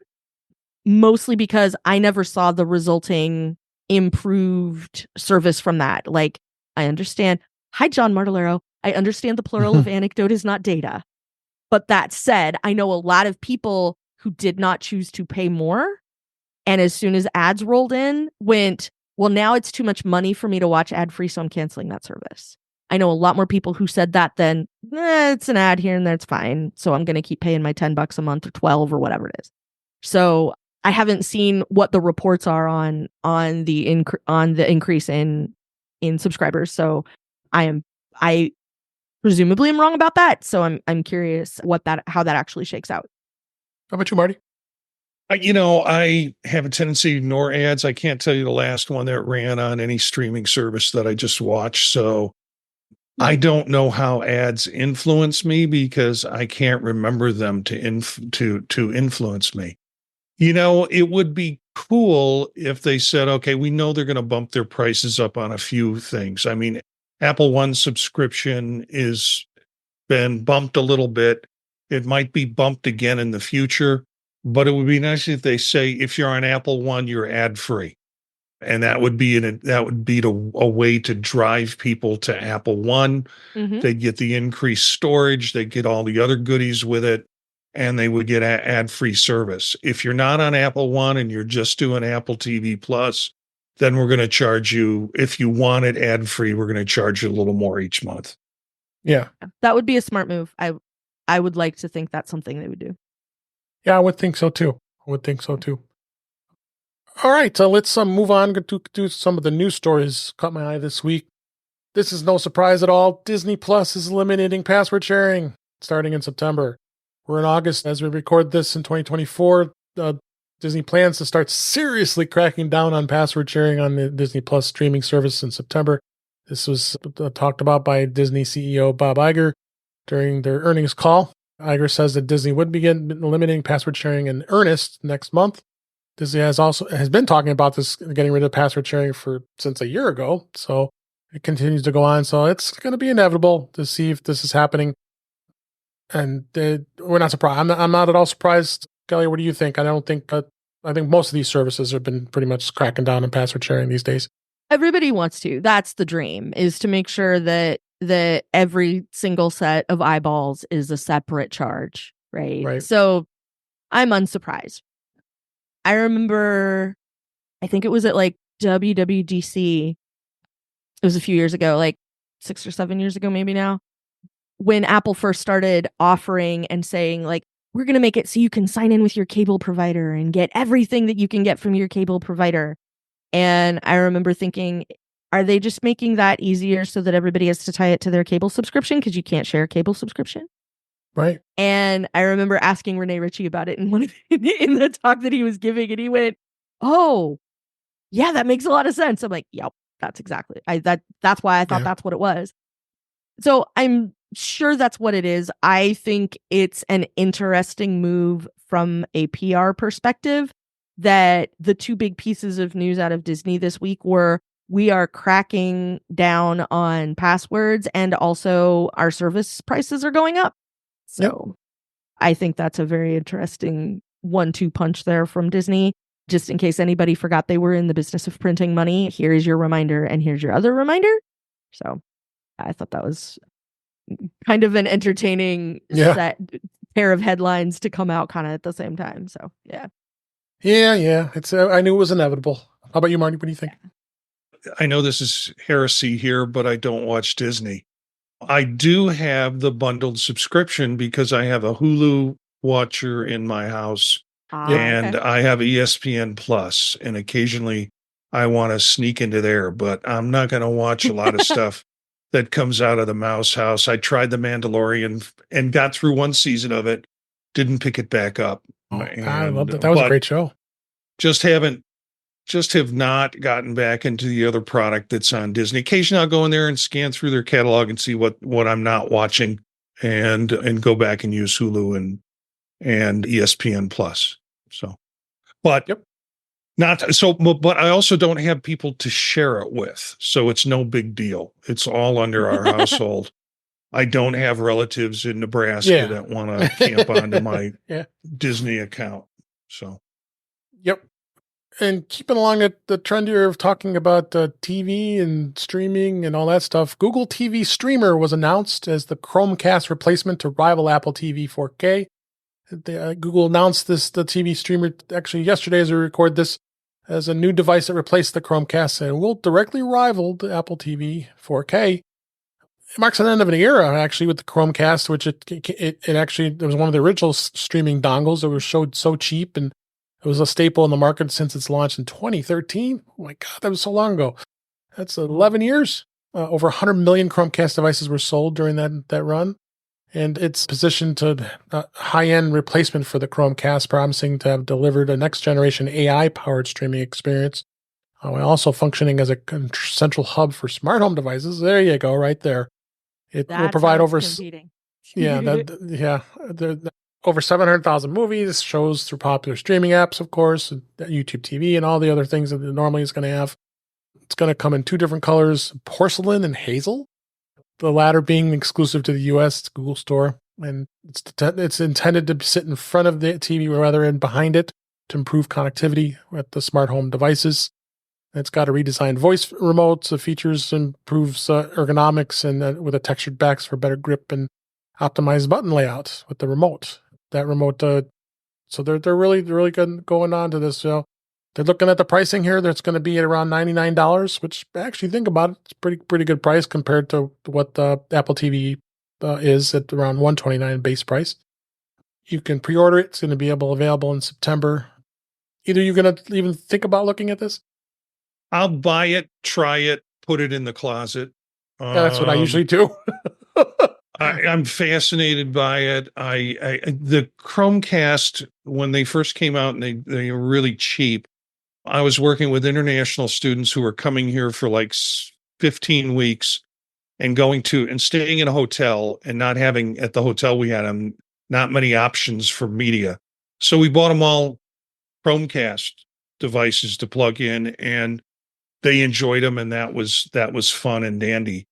mostly because I never saw the resulting improved service from that. Like, I understand. Hi, John Martellero. I understand the plural of anecdote is not data. But that said, I know a lot of people who did not choose to pay more. And as soon as ads rolled in, went, well, now it's too much money for me to watch ad free, so I'm canceling that service. I know a lot more people who said that than, it's an ad here and there, it's fine. So I'm going to keep paying my $10 a month or 12 or whatever it is. So I haven't seen what the reports are on the increase in subscribers. So I presumably am wrong about that. So I'm curious how that actually shakes out. How about you, Marty? I have a tendency to ignore ads. I can't tell you the last one that ran on any streaming service that I just watched. So I don't know how ads influence me because I can't remember them to influence me. It would be cool if they said, okay, we know they're going to bump their prices up on a few things. I mean, Apple One subscription is been bumped a little bit. It might be bumped again in the future, but it would be nice if they say, if you're on Apple One, you're ad free. And that would be a way to drive people to Apple One. Mm-hmm. They'd get the increased storage. They'd get all the other goodies with it, and they would get ad-free service. If you're not on Apple One and you're just doing Apple TV Plus, then we're going to charge you. If you want it ad-free, we're going to charge you a little more each month. Yeah, that would be a smart move. I would like to think that's something they would do. Yeah, I would think so too. All right, so let's move on to some of the news stories caught my eye this week. This is no surprise at all. Disney Plus is eliminating password sharing starting in September. We're in August as we record this in 2024. Disney plans to start seriously cracking down on password sharing on the Disney Plus streaming service in September. This was talked about by Disney CEO Bob Iger during their earnings call. Iger says that Disney would begin eliminating password sharing in earnest next month. Disney has been talking about this, getting rid of password sharing since a year ago. So it continues to go on. So it's going to be inevitable to see if this is happening. And we're not surprised. I'm not at all surprised. Kelly, what do you think? I think most of these services have been pretty much cracking down on password sharing these days. Everybody wants to. That's the dream, is to make sure that every single set of eyeballs is a separate charge, right? So I'm unsurprised. I remember, I think it was at like WWDC. It was a few years ago, like 6 or 7 years ago, maybe now, when Apple first started offering and saying, like, we're going to make it so you can sign in with your cable provider and get everything that you can get from your cable provider. And I remember thinking, are they just making that easier so that everybody has to tie it to their cable subscription because you can't share a cable subscription? Right. And I remember asking Rene Ritchie about it in the talk that he was giving, and he went, "Oh, yeah, that makes a lot of sense." I'm like, "Yep, that's exactly. That's why I thought that's what it was." So I'm sure that's what it is. I think it's an interesting move from a PR perspective that the two big pieces of news out of Disney this week were, we are cracking down on passwords and also our service prices are going up. So I think that's a very interesting 1-2 punch there from Disney. Just in case anybody forgot they were in the business of printing money, here is your reminder and here's your other reminder. So I thought that was kind of an entertaining set pair of headlines to come out kind of at the same time. So yeah. It's I knew it was inevitable. How about you, Marty? What do you think? I know this is heresy here, but I don't watch Disney. I do have the bundled subscription because I have a Hulu watcher in my house And Okay. I have ESPN Plus, and occasionally I want to sneak into there, but I'm not going to watch a lot of stuff that comes out of the Mouse House. I tried The Mandalorian and got through one season of it, didn't pick it back up. Oh, I love that. That was a But great show. just have not gotten back into the other product that's on Disney. Occasionally I'll go in there and scan through their catalog and see what I'm not watching, and go back and use Hulu and ESPN Plus. So, but Yep. not so, but I also don't have people to share it with. So it's no big deal. It's all under our household. I don't have relatives in Nebraska that want to camp onto my Disney account. So, yep. And keeping along at the trend here of talking about TV and streaming and all that stuff, Google TV Streamer was announced as the Chromecast replacement to rival Apple TV 4K. Google announced the TV Streamer actually yesterday as we record this as a new device that replaced the Chromecast and will directly rival the Apple TV 4K. It marks an end of an era, actually, with the Chromecast, which it actually was one of the original streaming dongles that were showed so cheap, and it was a staple in the market since its launch in 2013. Oh my God, that was so long ago. That's 11 years. Over 100 million Chromecast devices were sold during that run. And it's positioned to a high-end replacement for the Chromecast, promising to have delivered a next-generation AI-powered streaming experience, while also functioning as a central hub for smart home devices. There you go, right there. It will provide over... competing. Over 700,000 movies, shows through popular streaming apps, of course, and YouTube TV, and all the other things that it normally is going to have. It's going to come in two different colors, porcelain and hazel, the latter being exclusive to the U.S. Google Store. And it's intended to sit in front of the TV rather than behind it to improve connectivity with the smart home devices. It's got a redesigned voice remote, so features improves ergonomics and with a textured backs for better grip and optimized button layout with the remote. That remote, so they're really good going on to this. So they're looking at the pricing here. That's going to be at around $99, which actually think about it, it's pretty good price compared to what the Apple TV is at around $129 base price. You can pre-order it. It's going to be available in September. Either you're going to even think about looking at this? I'll buy it, try it, put it in the closet. Yeah, that's what I usually do. I'm fascinated by it. The Chromecast, when they first came out and they were really cheap, I was working with international students who were coming here for like 15 weeks and staying in a hotel and not having at the hotel we had them not many options for media. So we bought them all Chromecast devices to plug in, and they enjoyed them, and that was fun and dandy.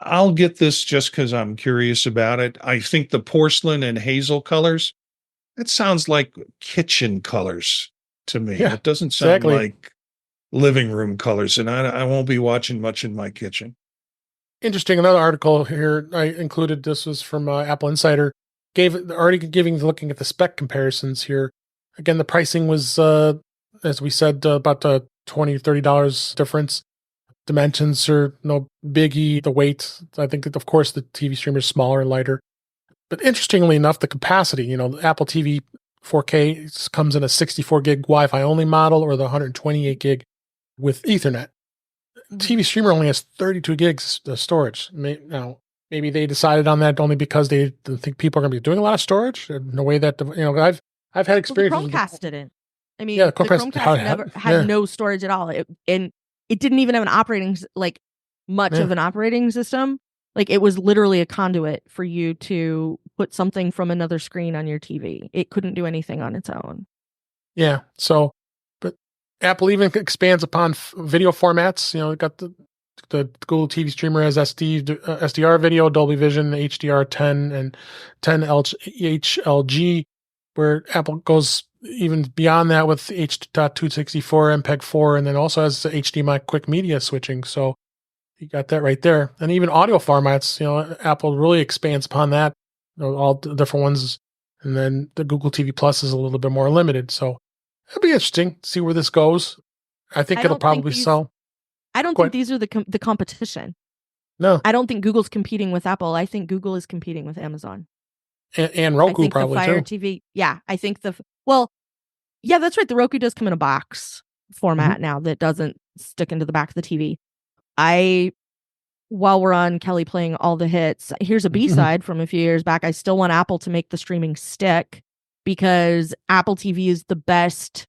I'll get this just because I'm curious about it. I think the porcelain and hazel colors, it sounds like kitchen colors to me. Yeah, it doesn't sound like living room colors, and I won't be watching much in my kitchen. Interesting. Another article here I included. This was from Apple Insider. Looking at the spec comparisons here. Again, the pricing was, as we said, about $20, $30 difference. Dimensions are no biggie. The weight, I think that, of course, the TV streamer is smaller and lighter. But interestingly enough, the capacity, the Apple TV 4K comes in a 64 gig Wi-Fi only model or the 128 gig with Ethernet. TV streamer only has 32 gigs of storage. Now, maybe they decided on that only because they think people are going to be doing a lot of storage in a way that, I've had experience. The Chromecast didn't. I mean, the Chromecast never had no storage at all. It didn't even have an operating, of an operating system. Like, it was literally a conduit for you to put something from another screen on your TV. It couldn't do anything on its own. Yeah. So, but Apple even expands upon video formats. It got the Google TV streamer has SDR video, Dolby Vision, HDR10, and 10 HLG, where Apple goes even beyond that with H.264, MPEG-4, and then also has HDMI quick media switching. So you got that right there. And even audio formats, Apple really expands upon that, all the different ones. And then the Google TV Plus is a little bit more limited. So it'll be interesting to see where this goes. I think it'll probably sell. I don't think these are the competition. No. I don't think Google's competing with Apple. I think Google is competing with Amazon. And Roku probably the Fire too. TV. Yeah, I think Yeah, that's right. The Roku does come in a box format now that doesn't stick into the back of the TV. While we're on Kelly playing all the hits, here's a B-side from a few years back. I still want Apple to make the streaming stick because Apple TV is the best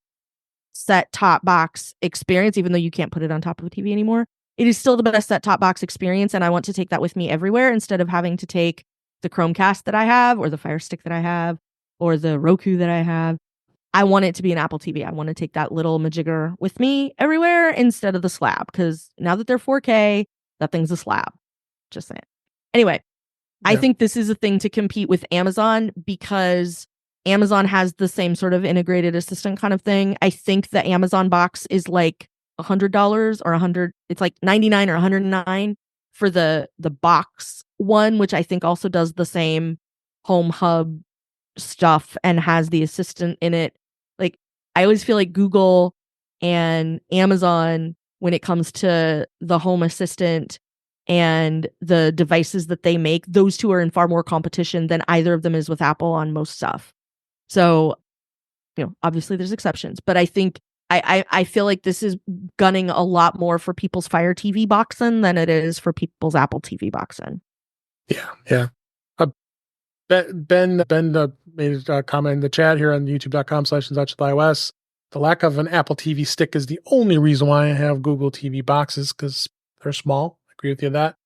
set-top box experience, even though you can't put it on top of a TV anymore. It is still the best set-top box experience, and I want to take that with me everywhere instead of having to take the Chromecast that I have or the Fire Stick that I have or the Roku that I have. I want it to be an Apple TV. I want to take that little majigger with me everywhere instead of the slab, because now that they're 4K, that thing's a slab. Just saying. Anyway, I think this is a thing to compete with Amazon because Amazon has the same sort of integrated assistant kind of thing. I think the Amazon box is like $100 or $100. It's like $99 or $109 for the box one, which I think also does the same home hub stuff and has the assistant in it. Like, I always feel like Google and Amazon, when it comes to the home assistant and the devices that they make, those two are in far more competition than either of them is with Apple on most stuff. So, obviously there's exceptions, but I think I feel like this is gunning a lot more for people's Fire TV boxing than it is for people's Apple TV boxing. Yeah. Ben made a comment in the chat here on youtube.com/IOS. The lack of an Apple TV stick is the only reason why I have Google TV boxes, because they're small. I agree with you on that.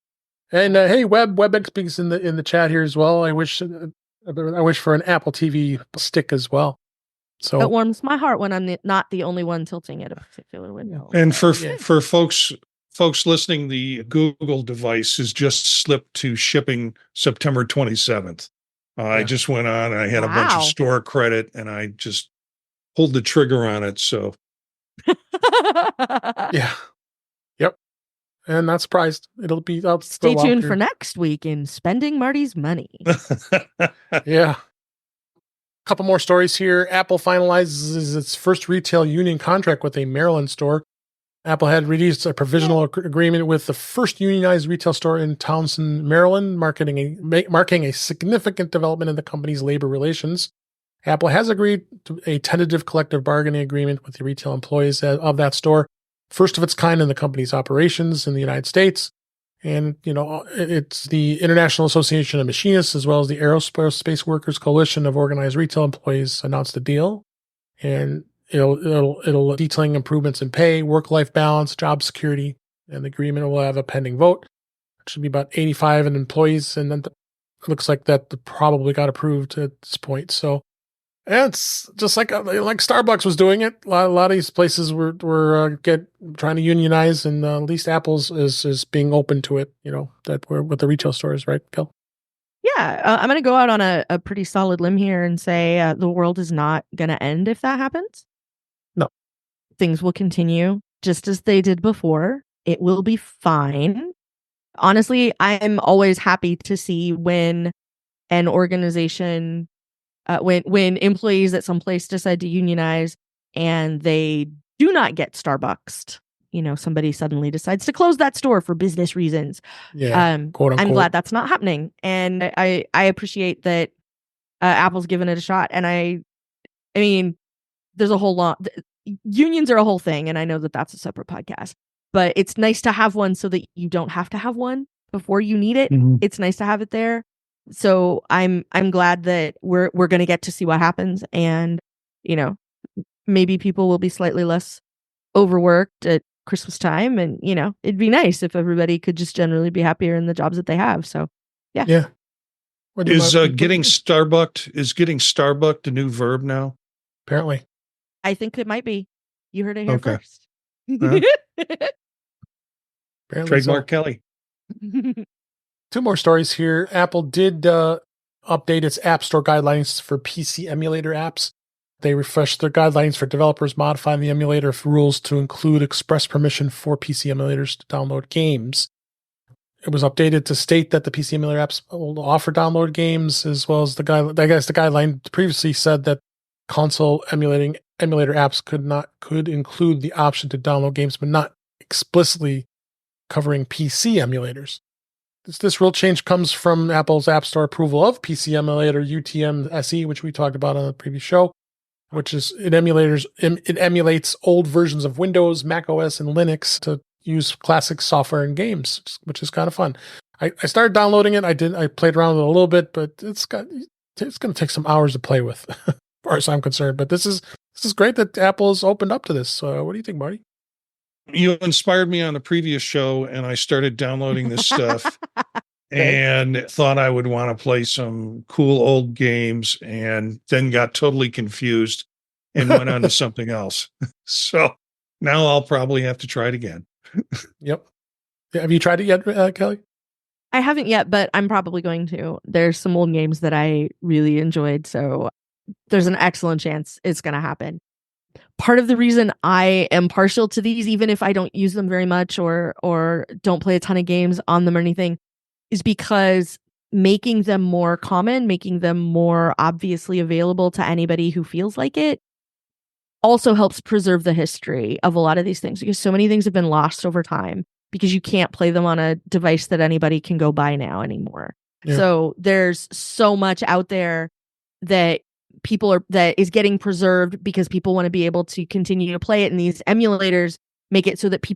And hey, WebEx in the chat here as well. I wish for an Apple TV stick as well. So it warms my heart when I'm not the only one tilting at a particular window. And for folks listening, the Google device is just slipped to shipping September 27th. I just went on. I had a bunch of store credit, and I just pulled the trigger on it. So, yep. And not surprised. It'll be out. Stay tuned for next week in Spending Marty's Money. Yeah. Couple more stories here. Apple finalizes its first retail union contract with a Maryland store. Apple had released a provisional agreement with the first unionized retail store in Townsend, Maryland, marking a significant development in the company's labor relations. Apple has agreed to a tentative collective bargaining agreement with the retail employees of that store, first of its kind in the company's operations in the United States. And, it's the International Association of Machinists, as well as the Aerospace Workers Coalition of Organized Retail Employees, announced the deal. And it'll detailing improvements in pay, work-life balance, job security, and the agreement will have a pending vote. It should be about 85 employees, and then it looks like that probably got approved at this point. So it's just like Starbucks was doing it. A lot of these places were trying to unionize, and at least Apple's is being open to it. That we're with the retail stores, right, Kel? Yeah, I'm going to go out on a pretty solid limb here and say the world is not going to end if that happens. No. Things will continue just as they did before. It will be fine. Honestly, I'm always happy to see when an organization, when employees at some place decide to unionize and they do not get Starbucksed. Somebody suddenly decides to close that store for business reasons. Yeah, quote unquote. I'm glad that's not happening. And I appreciate that Apple's given it a shot. And I mean, there's a whole lot. Unions are a whole thing. And I know that that's a separate podcast. But it's nice to have one so that you don't have to have one before you need it. Mm-hmm. It's nice to have it there. So I'm glad that we're going to get to see what happens. And, maybe people will be slightly less overworked at Christmas time, and it'd be nice if everybody could just generally be happier in the jobs that they have. So yeah. Is getting starbucked a new verb now? Apparently, I think it might be. You heard it here first. Trademark Kelly. 2 more stories here. Apple did update its App Store guidelines for PC emulator apps. They refreshed their guidelines for developers, modifying the emulator rules to include express permission for PC emulators to download games. It was updated to state that the PC emulator apps will offer download games, as well as the guideline previously said that console emulator apps could include the option to download games, but not explicitly covering PC emulators. This rule change comes from Apple's App Store approval of PC emulator UTM SE, which we talked about on the previous show. which is it emulates old versions of Windows, Mac OS, and Linux to use classic software and games, which is kind of fun. I started downloading it. I played around with it a little bit, but it's going to take some hours to play with, as far as I'm concerned. But this is great that Apple's opened up to this. What do you think, Marty? You inspired me on the previous show, and I started downloading this stuff. And thought I would want to play some cool old games, and then got totally confused and went on to something else. So now I'll probably have to try it again. Yep. Have you tried it yet, Kelly? I haven't yet, but I'm probably going to. There's some old games that I really enjoyed, so there's an excellent chance it's going to happen. Part of the reason I am partial to these, even if I don't use them very much or don't play a ton of games on them or anything, is because making them more common, making them more obviously available to anybody who feels like it, also helps preserve the history of a lot of these things, because so many things have been lost over time because you can't play them on a device that anybody can go buy now anymore. Yeah. So there's so much out there that is getting preserved because people want to be able to continue to play it, and these emulators make it so that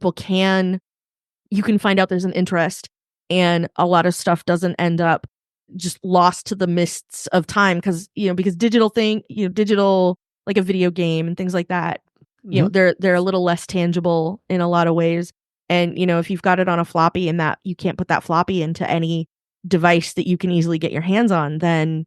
you can find out there's an interest. And a lot of stuff doesn't end up just lost to the mists of time because digital like a video game and things like that, they're a little less tangible in a lot of ways. And, if you've got it on a floppy and that you can't put that floppy into any device that you can easily get your hands on, then,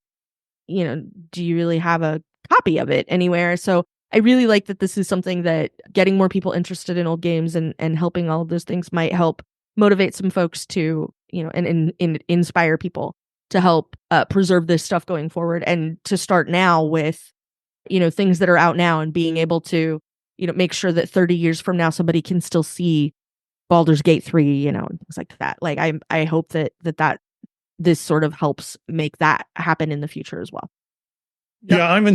do you really have a copy of it anywhere? So I really like that this is something that getting more people interested in old games and helping all of those things might help motivate some folks to, and inspire people to help preserve this stuff going forward, and to start now with, things that are out now and being able to, make sure that 30 years from now, somebody can still see Baldur's Gate 3, and things like that. Like, I hope that this sort of helps make that happen in the future as well. Yep. Yeah. I'm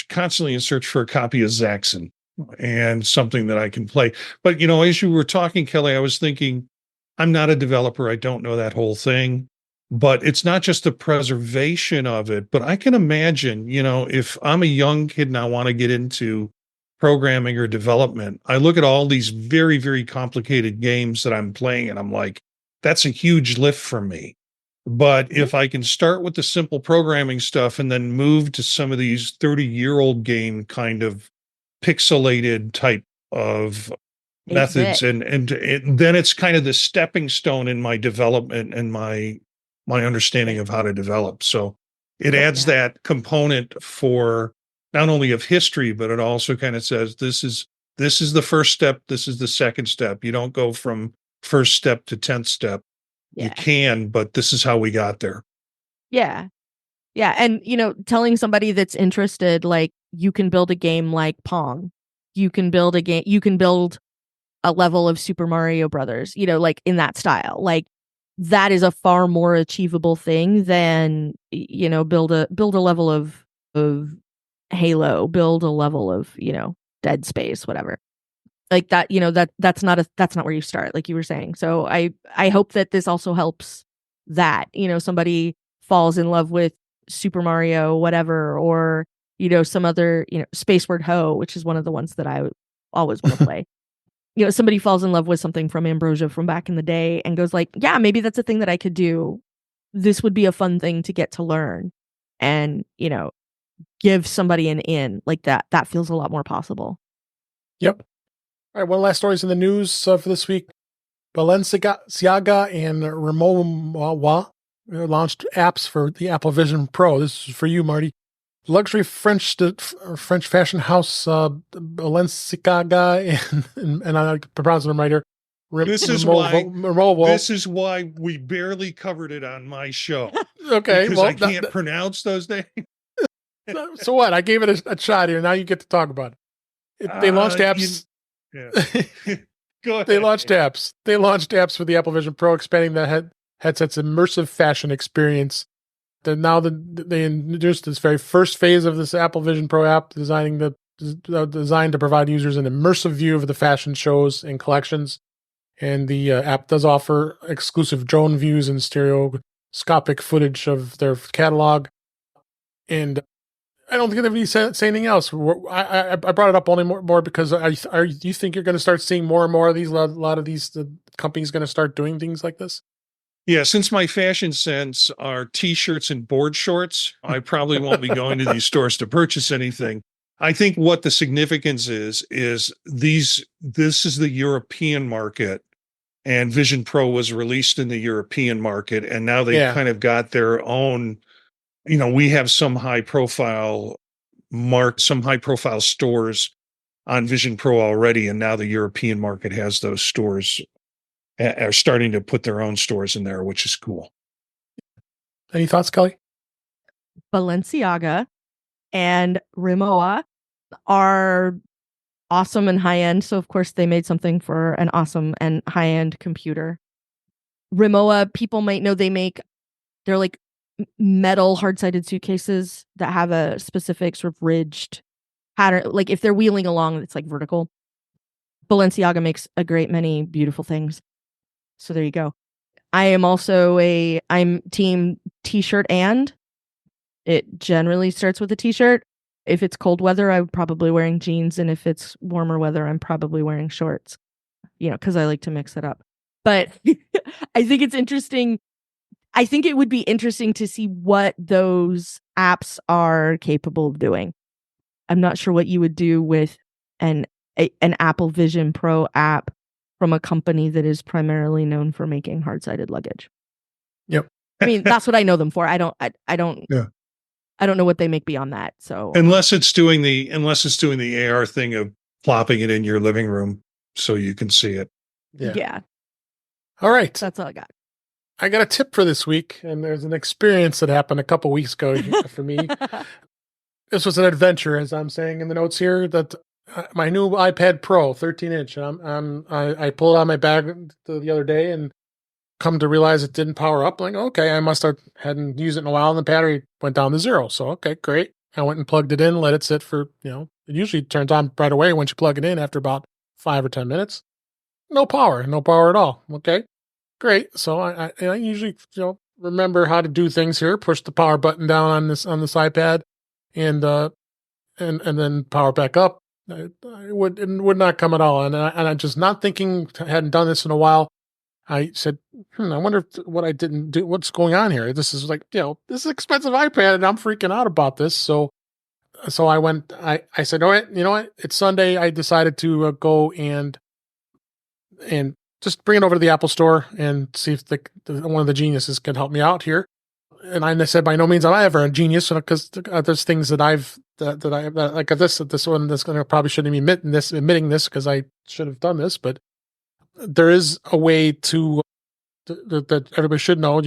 constantly in search for a copy of Zaxxon and something that I can play. But, as you were talking, Kelly, I was thinking, I'm not a developer. I don't know that whole thing, but it's not just the preservation of it, but I can imagine, if I'm a young kid and I want to get into programming or development, I look at all these very, very complicated games that I'm playing and I'm like, that's a huge lift for me. But if I can start with the simple programming stuff and then move to some of these 30-year-old game kind of pixelated type of methods, and then it's kind of the stepping stone in my development and my understanding of how to develop. So it adds that component for not only of history, but it also kind of says this is the first step, this is the second step. You don't go from first step to 10th step. You can, but this is how we got there. Yeah. And, telling somebody that's interested, like, you can build a game like Pong. You can build a level of Super Mario Brothers, like in that style. Like, that is a far more achievable thing than, build a level of Halo, build a level of, Dead Space, whatever. Like that, that's not where you start, like you were saying. So I hope that this also helps that, somebody falls in love with Super Mario, whatever, or, some other, Spaceward Ho, which is one of the ones that I always want to play. Somebody falls in love with something from Ambrosia from back in the day and goes like, yeah, maybe that's a thing that I could do. This would be a fun thing to get to learn, and, give somebody an in like that. That feels a lot more possible. Yep. All right, one last stories in the news for this week. Balenciaga and Rimowa launched apps for the Apple Vision Pro. This is for you, Marty. Luxury French fashion house Balenciaga and I pronounce them right here. This is why we barely covered it on my show. Okay, because I can't pronounce those names. So what? I gave it a shot here. Now you get to talk about it. They launched apps. Go ahead. They launched apps for the Apple Vision Pro, expanding the headset's immersive fashion experience. They introduced this very first phase of this Apple Vision Pro app, designed to provide users an immersive view of the fashion shows and collections. And the app does offer exclusive drone views and stereoscopic footage of their catalog. And I don't think they're going to say anything else. I brought it up only more because you think you're going to start seeing more and more of these, a lot of these the companies going to start doing things like this? Yeah, since my fashion sense are t-shirts and board shorts, I probably won't be going to these stores to purchase anything. I think what the significance is this is the European market, and Vision Pro was released in the European market, and now they kind of got their own, we have some high profile stores on Vision Pro already, and now the European market has those stores, are starting to put their own stores in there, which is cool. Any thoughts, Kelly? Balenciaga and Rimowa are awesome and high end. So of course they made something for an awesome and high end computer. Rimowa, people might know they're like metal hard-sided suitcases that have a specific sort of ridged pattern. Like if they're wheeling along, it's like vertical. Balenciaga makes a great many beautiful things. So there you go. I am also I'm team t-shirt, and it generally starts with a t-shirt. If it's cold weather, I'm probably wearing jeans. And if it's warmer weather, I'm probably wearing shorts, because I like to mix it up. But I think it's interesting. I think it would be interesting to see what those apps are capable of doing. I'm not sure what you would do with an Apple Vision Pro app from a company that is primarily known for making hard-sided luggage. Yep. I mean, that's what I know them for. I don't know what they make beyond that. So unless it's doing the AR thing of plopping it in your living room so you can see it. Yeah. All right. That's all I got. I got a tip for this week, and there's an experience that happened a couple weeks ago for me. This was an adventure, as I'm saying in the notes here, that my new iPad Pro 13-inch, and I pulled out my bag the other day and come to realize it didn't power up. Like, okay, I must have hadn't used it in a while, and the battery went down to 0. So, okay, great. I went and plugged it in, let it sit for, it usually turns on right away once you plug it in after about 5 or 10 minutes. No power at all. Okay, great. So I usually, remember how to do things here. Push the power button down on this iPad, and then power back up. It would not come at all. And I just not thinking, hadn't done this in a while. I said, I wonder what I didn't do. What's going on here? This is like, this is an expensive iPad, and I'm freaking out about this. So I went. I said, you know what? It's Sunday. I decided to go and just bring it over to the Apple Store and see if one of the geniuses can help me out here. And I said, by no means am I ever a genius, because there's things that like this one that's going to probably shouldn't be admitting this because I should have done this, but there is a way that everybody should know.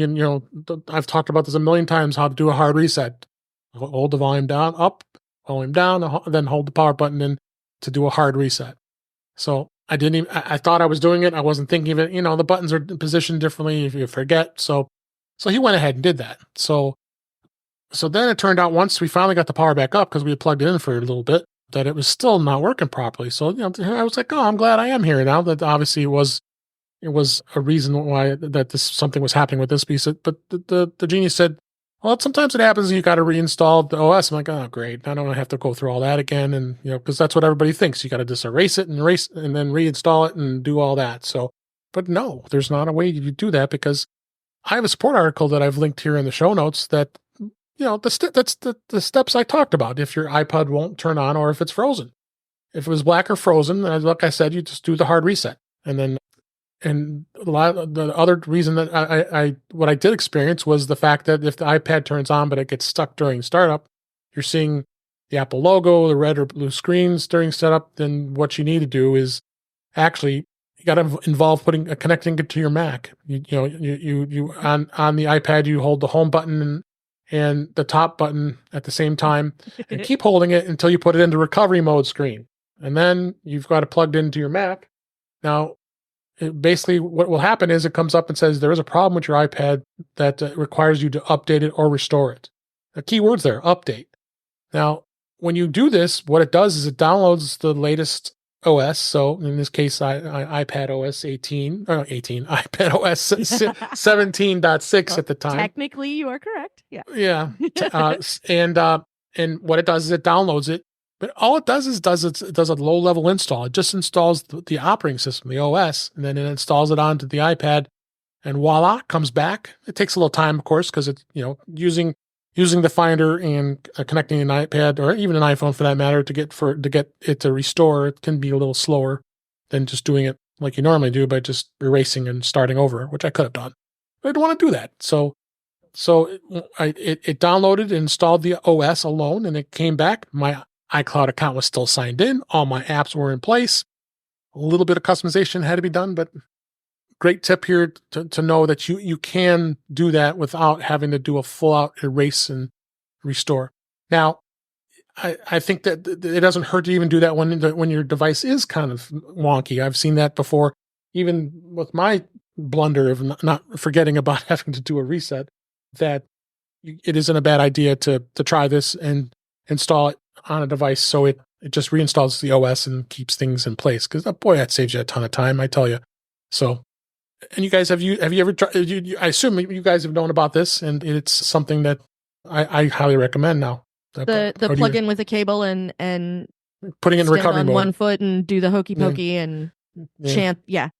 I've talked about this a million times, how to do a hard reset. Hold the volume down, up, volume down, then hold the power button in to do a hard reset. So I thought I was doing it. I wasn't thinking of it. The buttons are positioned differently if you forget. So he went ahead and did that. So then it turned out, once we finally got the power back up, because we had plugged it in for a little bit, that it was still not working properly. So, I was like, oh, I'm glad I am here now. That obviously it was a reason why that something was happening with this piece. But the genius said, well, sometimes it happens, you got to reinstall the OS. I'm like, oh, great. I don't have to go through all that again. And, because that's what everybody thinks. You got to just erase it and then reinstall it and do all that. So, but no, there's not a way you do that, because I have a support article that I've linked here in the show notes that, that's the steps I talked about. If your iPad won't turn on, or if it's frozen, if it was black or frozen, like I said, you just do the hard reset. And the other reason that what I did experience was the fact that if the iPad turns on, but it gets stuck during startup, you're seeing the Apple logo, the red or blue screens during setup, then what you need to do is actually, you got to involve connecting it to your Mac. You on the iPad, you hold the home button and the top button at the same time, and keep holding it until you put it into recovery mode screen. And then you've got it plugged into your Mac. Now, basically what will happen is it comes up and says there is a problem with your iPad that requires you to update it or restore it. The key words there, update. Now, when you do this, what it does is it downloads the latest OS. So in this case, iPad OS 18, iPad OS 17.6 at the time. Technically, you are correct. Yeah. Yeah. and what it does is it downloads it. But all it does is it does a low level install. It just installs the operating system, the OS, and then it installs it onto the iPad, and voila, comes back. It takes a little time, of course, because it's using the Finder and connecting an iPad or even an iPhone for that matter to get it to restore. It can be a little slower than just doing it like you normally do by just erasing and starting over, which I could have done. But I don't want to do that. So it downloaded and installed the OS alone, and it came back. My iCloud account was still signed in. All my apps were in place. A little bit of customization had to be done, but great tip here to know that you can do that without having to do a full-out erase and restore. Now, I think that it doesn't hurt to even do that when your device is kind of wonky. I've seen that before, even with my blunder of not forgetting about having to do a reset, that it isn't a bad idea to try this and install it on a device so it just reinstalls the OS and keeps things in place. Because boy, that saves you a ton of time, I tell you. So, and you guys, have you ever tried? I assume you guys have known about this, and it's something that I highly recommend now. The plug in with a cable and putting it in recovery on mode. one foot and do the hokey pokey and chant. Yeah,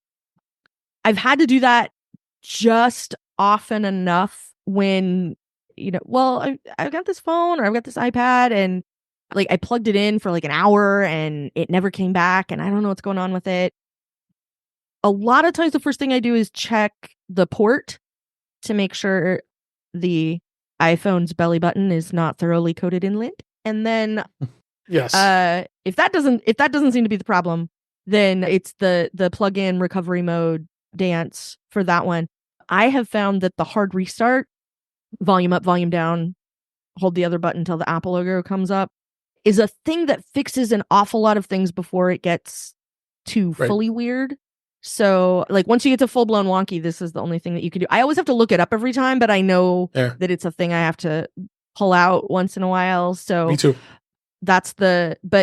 I've had to do that just often enough when I've got this phone or I've got this iPad and like I plugged it in for like an hour and it never came back and I don't know what's going on with it. A lot of times the first thing I do is check the port to make sure the iPhone's belly button is not thoroughly coated in lint. And then yes, if that doesn't seem to be the problem, then it's the plug-in recovery mode dance for that one. I have found that the hard restart, volume up, volume down, hold the other button until the Apple logo comes up, is a thing that fixes an awful lot of things before it gets too fully weird. So, like, once you get to full-blown wonky, this is the only thing that you can do. I always have to look it up every time, but I know that it's a thing I have to pull out once in a while. So me too. But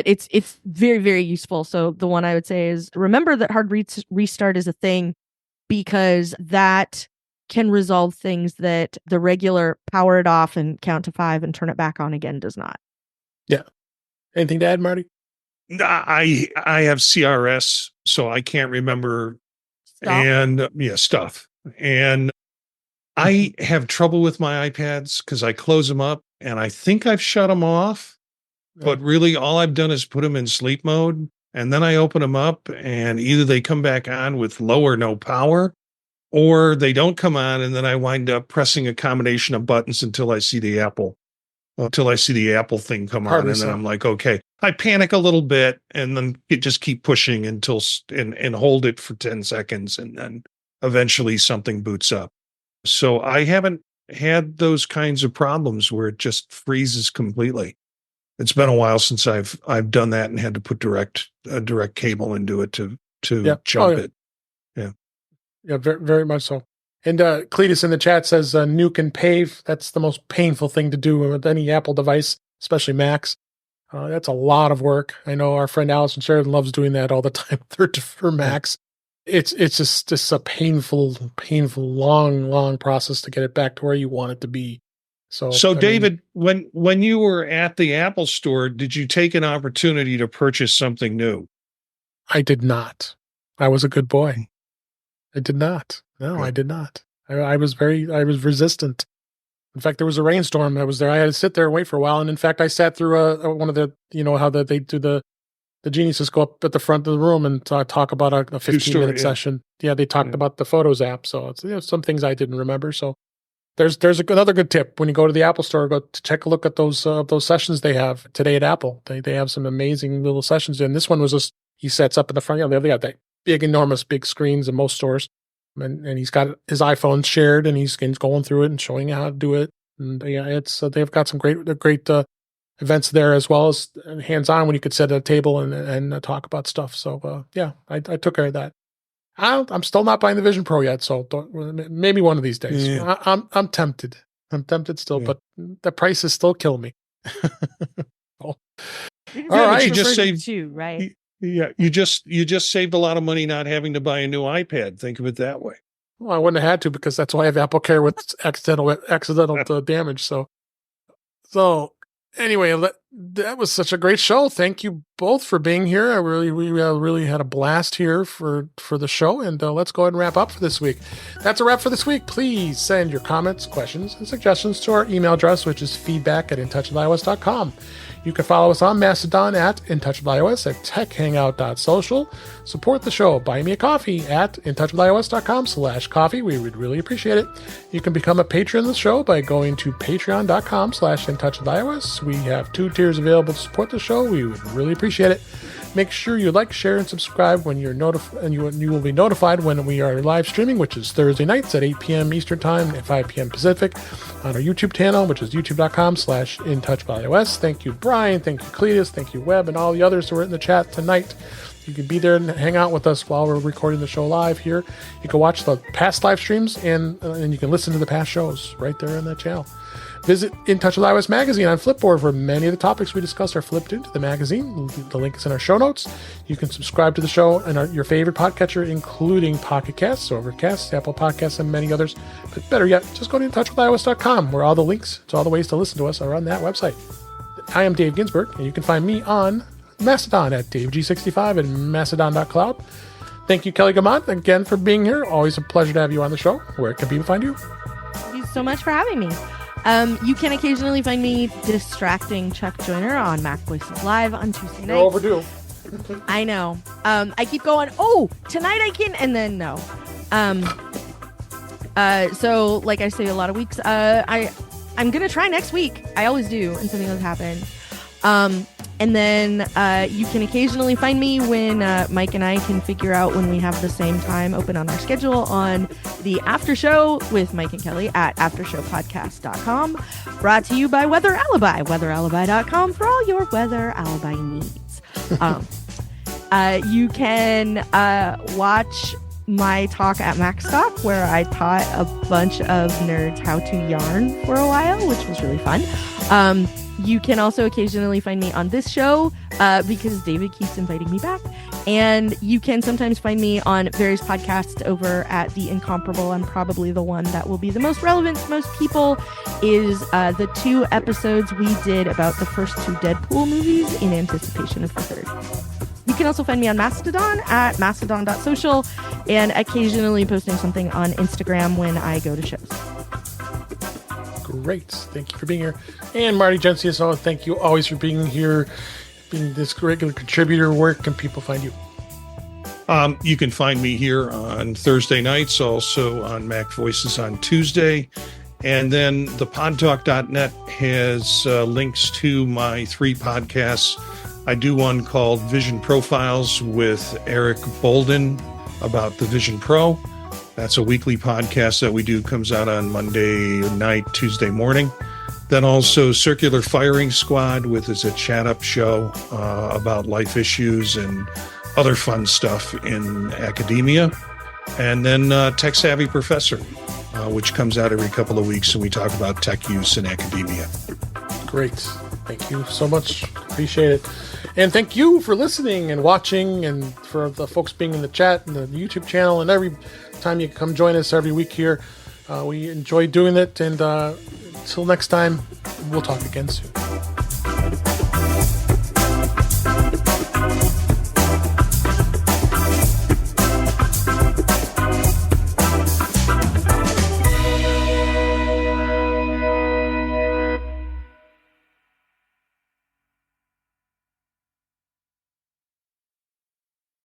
it's very, very useful. So the one I would say is remember that hard restart is a thing because that can resolve things that the regular power it off and count to 5 and turn it back on again does not. Yeah. Anything to add, Marty? I have CRS, so I can't remember stuff. And I have trouble with my iPads because I close them up and I think I've shut them off, but really all I've done is put them in sleep mode. And then I open them up and either they come back on with low or no power, or they don't come on. And then I wind up pressing a combination of buttons until I see the Apple thing come on. And then I'm like, okay, I panic a little bit and then just keep pushing until and hold it for 10 seconds. And then eventually something boots up. So I haven't had those kinds of problems where it just freezes completely. It's been a while since I've done that and had to put a direct cable into it to jump it. Yeah, very, very much so. And Cletus in the chat says nuke and pave. That's the most painful thing to do with any Apple device, especially Macs. That's a lot of work. I know our friend Allison Sheridan loves doing that all the time for Macs. It's just a painful, long process to get it back to where you want it to be. So David, when you were at the Apple store, did you take an opportunity to purchase something new? I did not. I was a good boy. I did not. No, I did not. I was resistant. In fact, there was a rainstorm. I was there. I had to sit there and wait for a while. And in fact, I sat through one of the, how they do the geniuses go up at the front of the room and talk about a 15-minute session. Yeah, they talked about the Photos app. So it's some things I didn't remember. So there's another good tip when you go to the Apple store. Go to take a look at those sessions they have today at Apple. They have some amazing little sessions. And this one was just he sets up in the front. They got that big, enormous, big screens in most stores. And he's got his iPhone shared, and he's going through it and showing you how to do it. And they've got some great events there as well as hands-on when you could sit at a table and talk about stuff. So I took care of that. I'm still not buying the Vision Pro yet, so maybe one of these days. Yeah. I'm tempted. I'm tempted still, but the prices still kill me. All right, you just saved too, right? Yeah, you just saved a lot of money not having to buy a new iPad. Think of it that way. Well, I wouldn't have had to because that's why I have Apple Care with accidental damage. So Anyway, that was such a great show. Thank you both for being here. We really had a blast here for the show, and let's go ahead and wrap up for this week. That's a wrap for this week. Please send your comments, questions, and suggestions to our email address, which is feedback@intouchwithios.com. You can follow us on Mastodon at intouchwithios, at techhangout.social. Support the show. Buy me a coffee at intouchwithios.com/coffee. We would really appreciate it. You can become a patron of the show by going to patreon.com/intouchwithios. We have 2 tiers available to support the show. We would really appreciate it. Make sure you like, share, and subscribe when you're notified, and you will be notified when we are live streaming, which is Thursday nights at 8 p.m. Eastern Time and 5 p.m. Pacific on our YouTube channel, which is youtube.com/intouchwithios. Thank you, Brian. Thank you, Cletus. Thank you, Webb, and all the others who were in the chat tonight. You can be there and hang out with us while we're recording the show live here. You can watch the past live streams and you can listen to the past shows right there on that channel. Visit In Touch with iOS magazine on Flipboard, where many of the topics we discussed are flipped into the magazine. The link is in our show notes. You can subscribe to the show and your favorite podcatcher, including Pocket Casts, Overcast, Apple Podcasts, and many others. But better yet, just go to intouchwithios.com, where all the links to all the ways to listen to us are on that website. I am Dave Ginsburg, and you can find me on Mastodon at DaveG65 and Mastodon.cloud. Thank you, Kelly Guimont, again for being here. Always a pleasure to have you on the show. Where can people find you? Thank you so much for having me. You can occasionally find me distracting Chuck Joyner on Mac Voices Live on Tuesday nights. You're overdue. I know. I keep going, oh, tonight I can, and then no. So like I say a lot of weeks, I'm going to try next week. I always do, and something else happens. And then you can occasionally find me when Mike and I can figure out when we have the same time open on our schedule on the After Show with Mike and Kelly at aftershowpodcast.com. Brought to you by Weather Alibi, weatheralibi.com for all your weather alibi needs. You can watch my talk at MacStock, where I taught a bunch of nerds how to yarn for a while, which was really fun. You can also occasionally find me on this show because David keeps inviting me back. And you can sometimes find me on various podcasts over at The Incomparable. And probably the one that will be the most relevant to most people is the 2 episodes we did about the first 2 Deadpool movies in anticipation of the 3rd. You can also find me on Mastodon at mastodon.social and occasionally posting something on Instagram when I go to shows. Great. Thank you for being here. And Marty Jencius, thank you always for being here, being this regular contributor. Where can people find you? You can find me here on Thursday nights, also on Mac Voices on Tuesday. And then the podtalk.net has links to my 3 podcasts. I do one called Vision Profiles with Eric Bolden about the Vision Pro. That's a weekly podcast that we do, comes out on Monday night, Tuesday morning. Then also Circular Firing Squad, with is a chat-up show about life issues and other fun stuff in academia. And then Tech Savvy Professor, which comes out every couple of weeks, and we talk about tech use in academia. Great. Thank you so much. Appreciate it. And thank you for listening and watching, and for the folks being in the chat and the YouTube channel, and every time you come join us every week here. We enjoy doing it, and until next time, we'll talk again soon.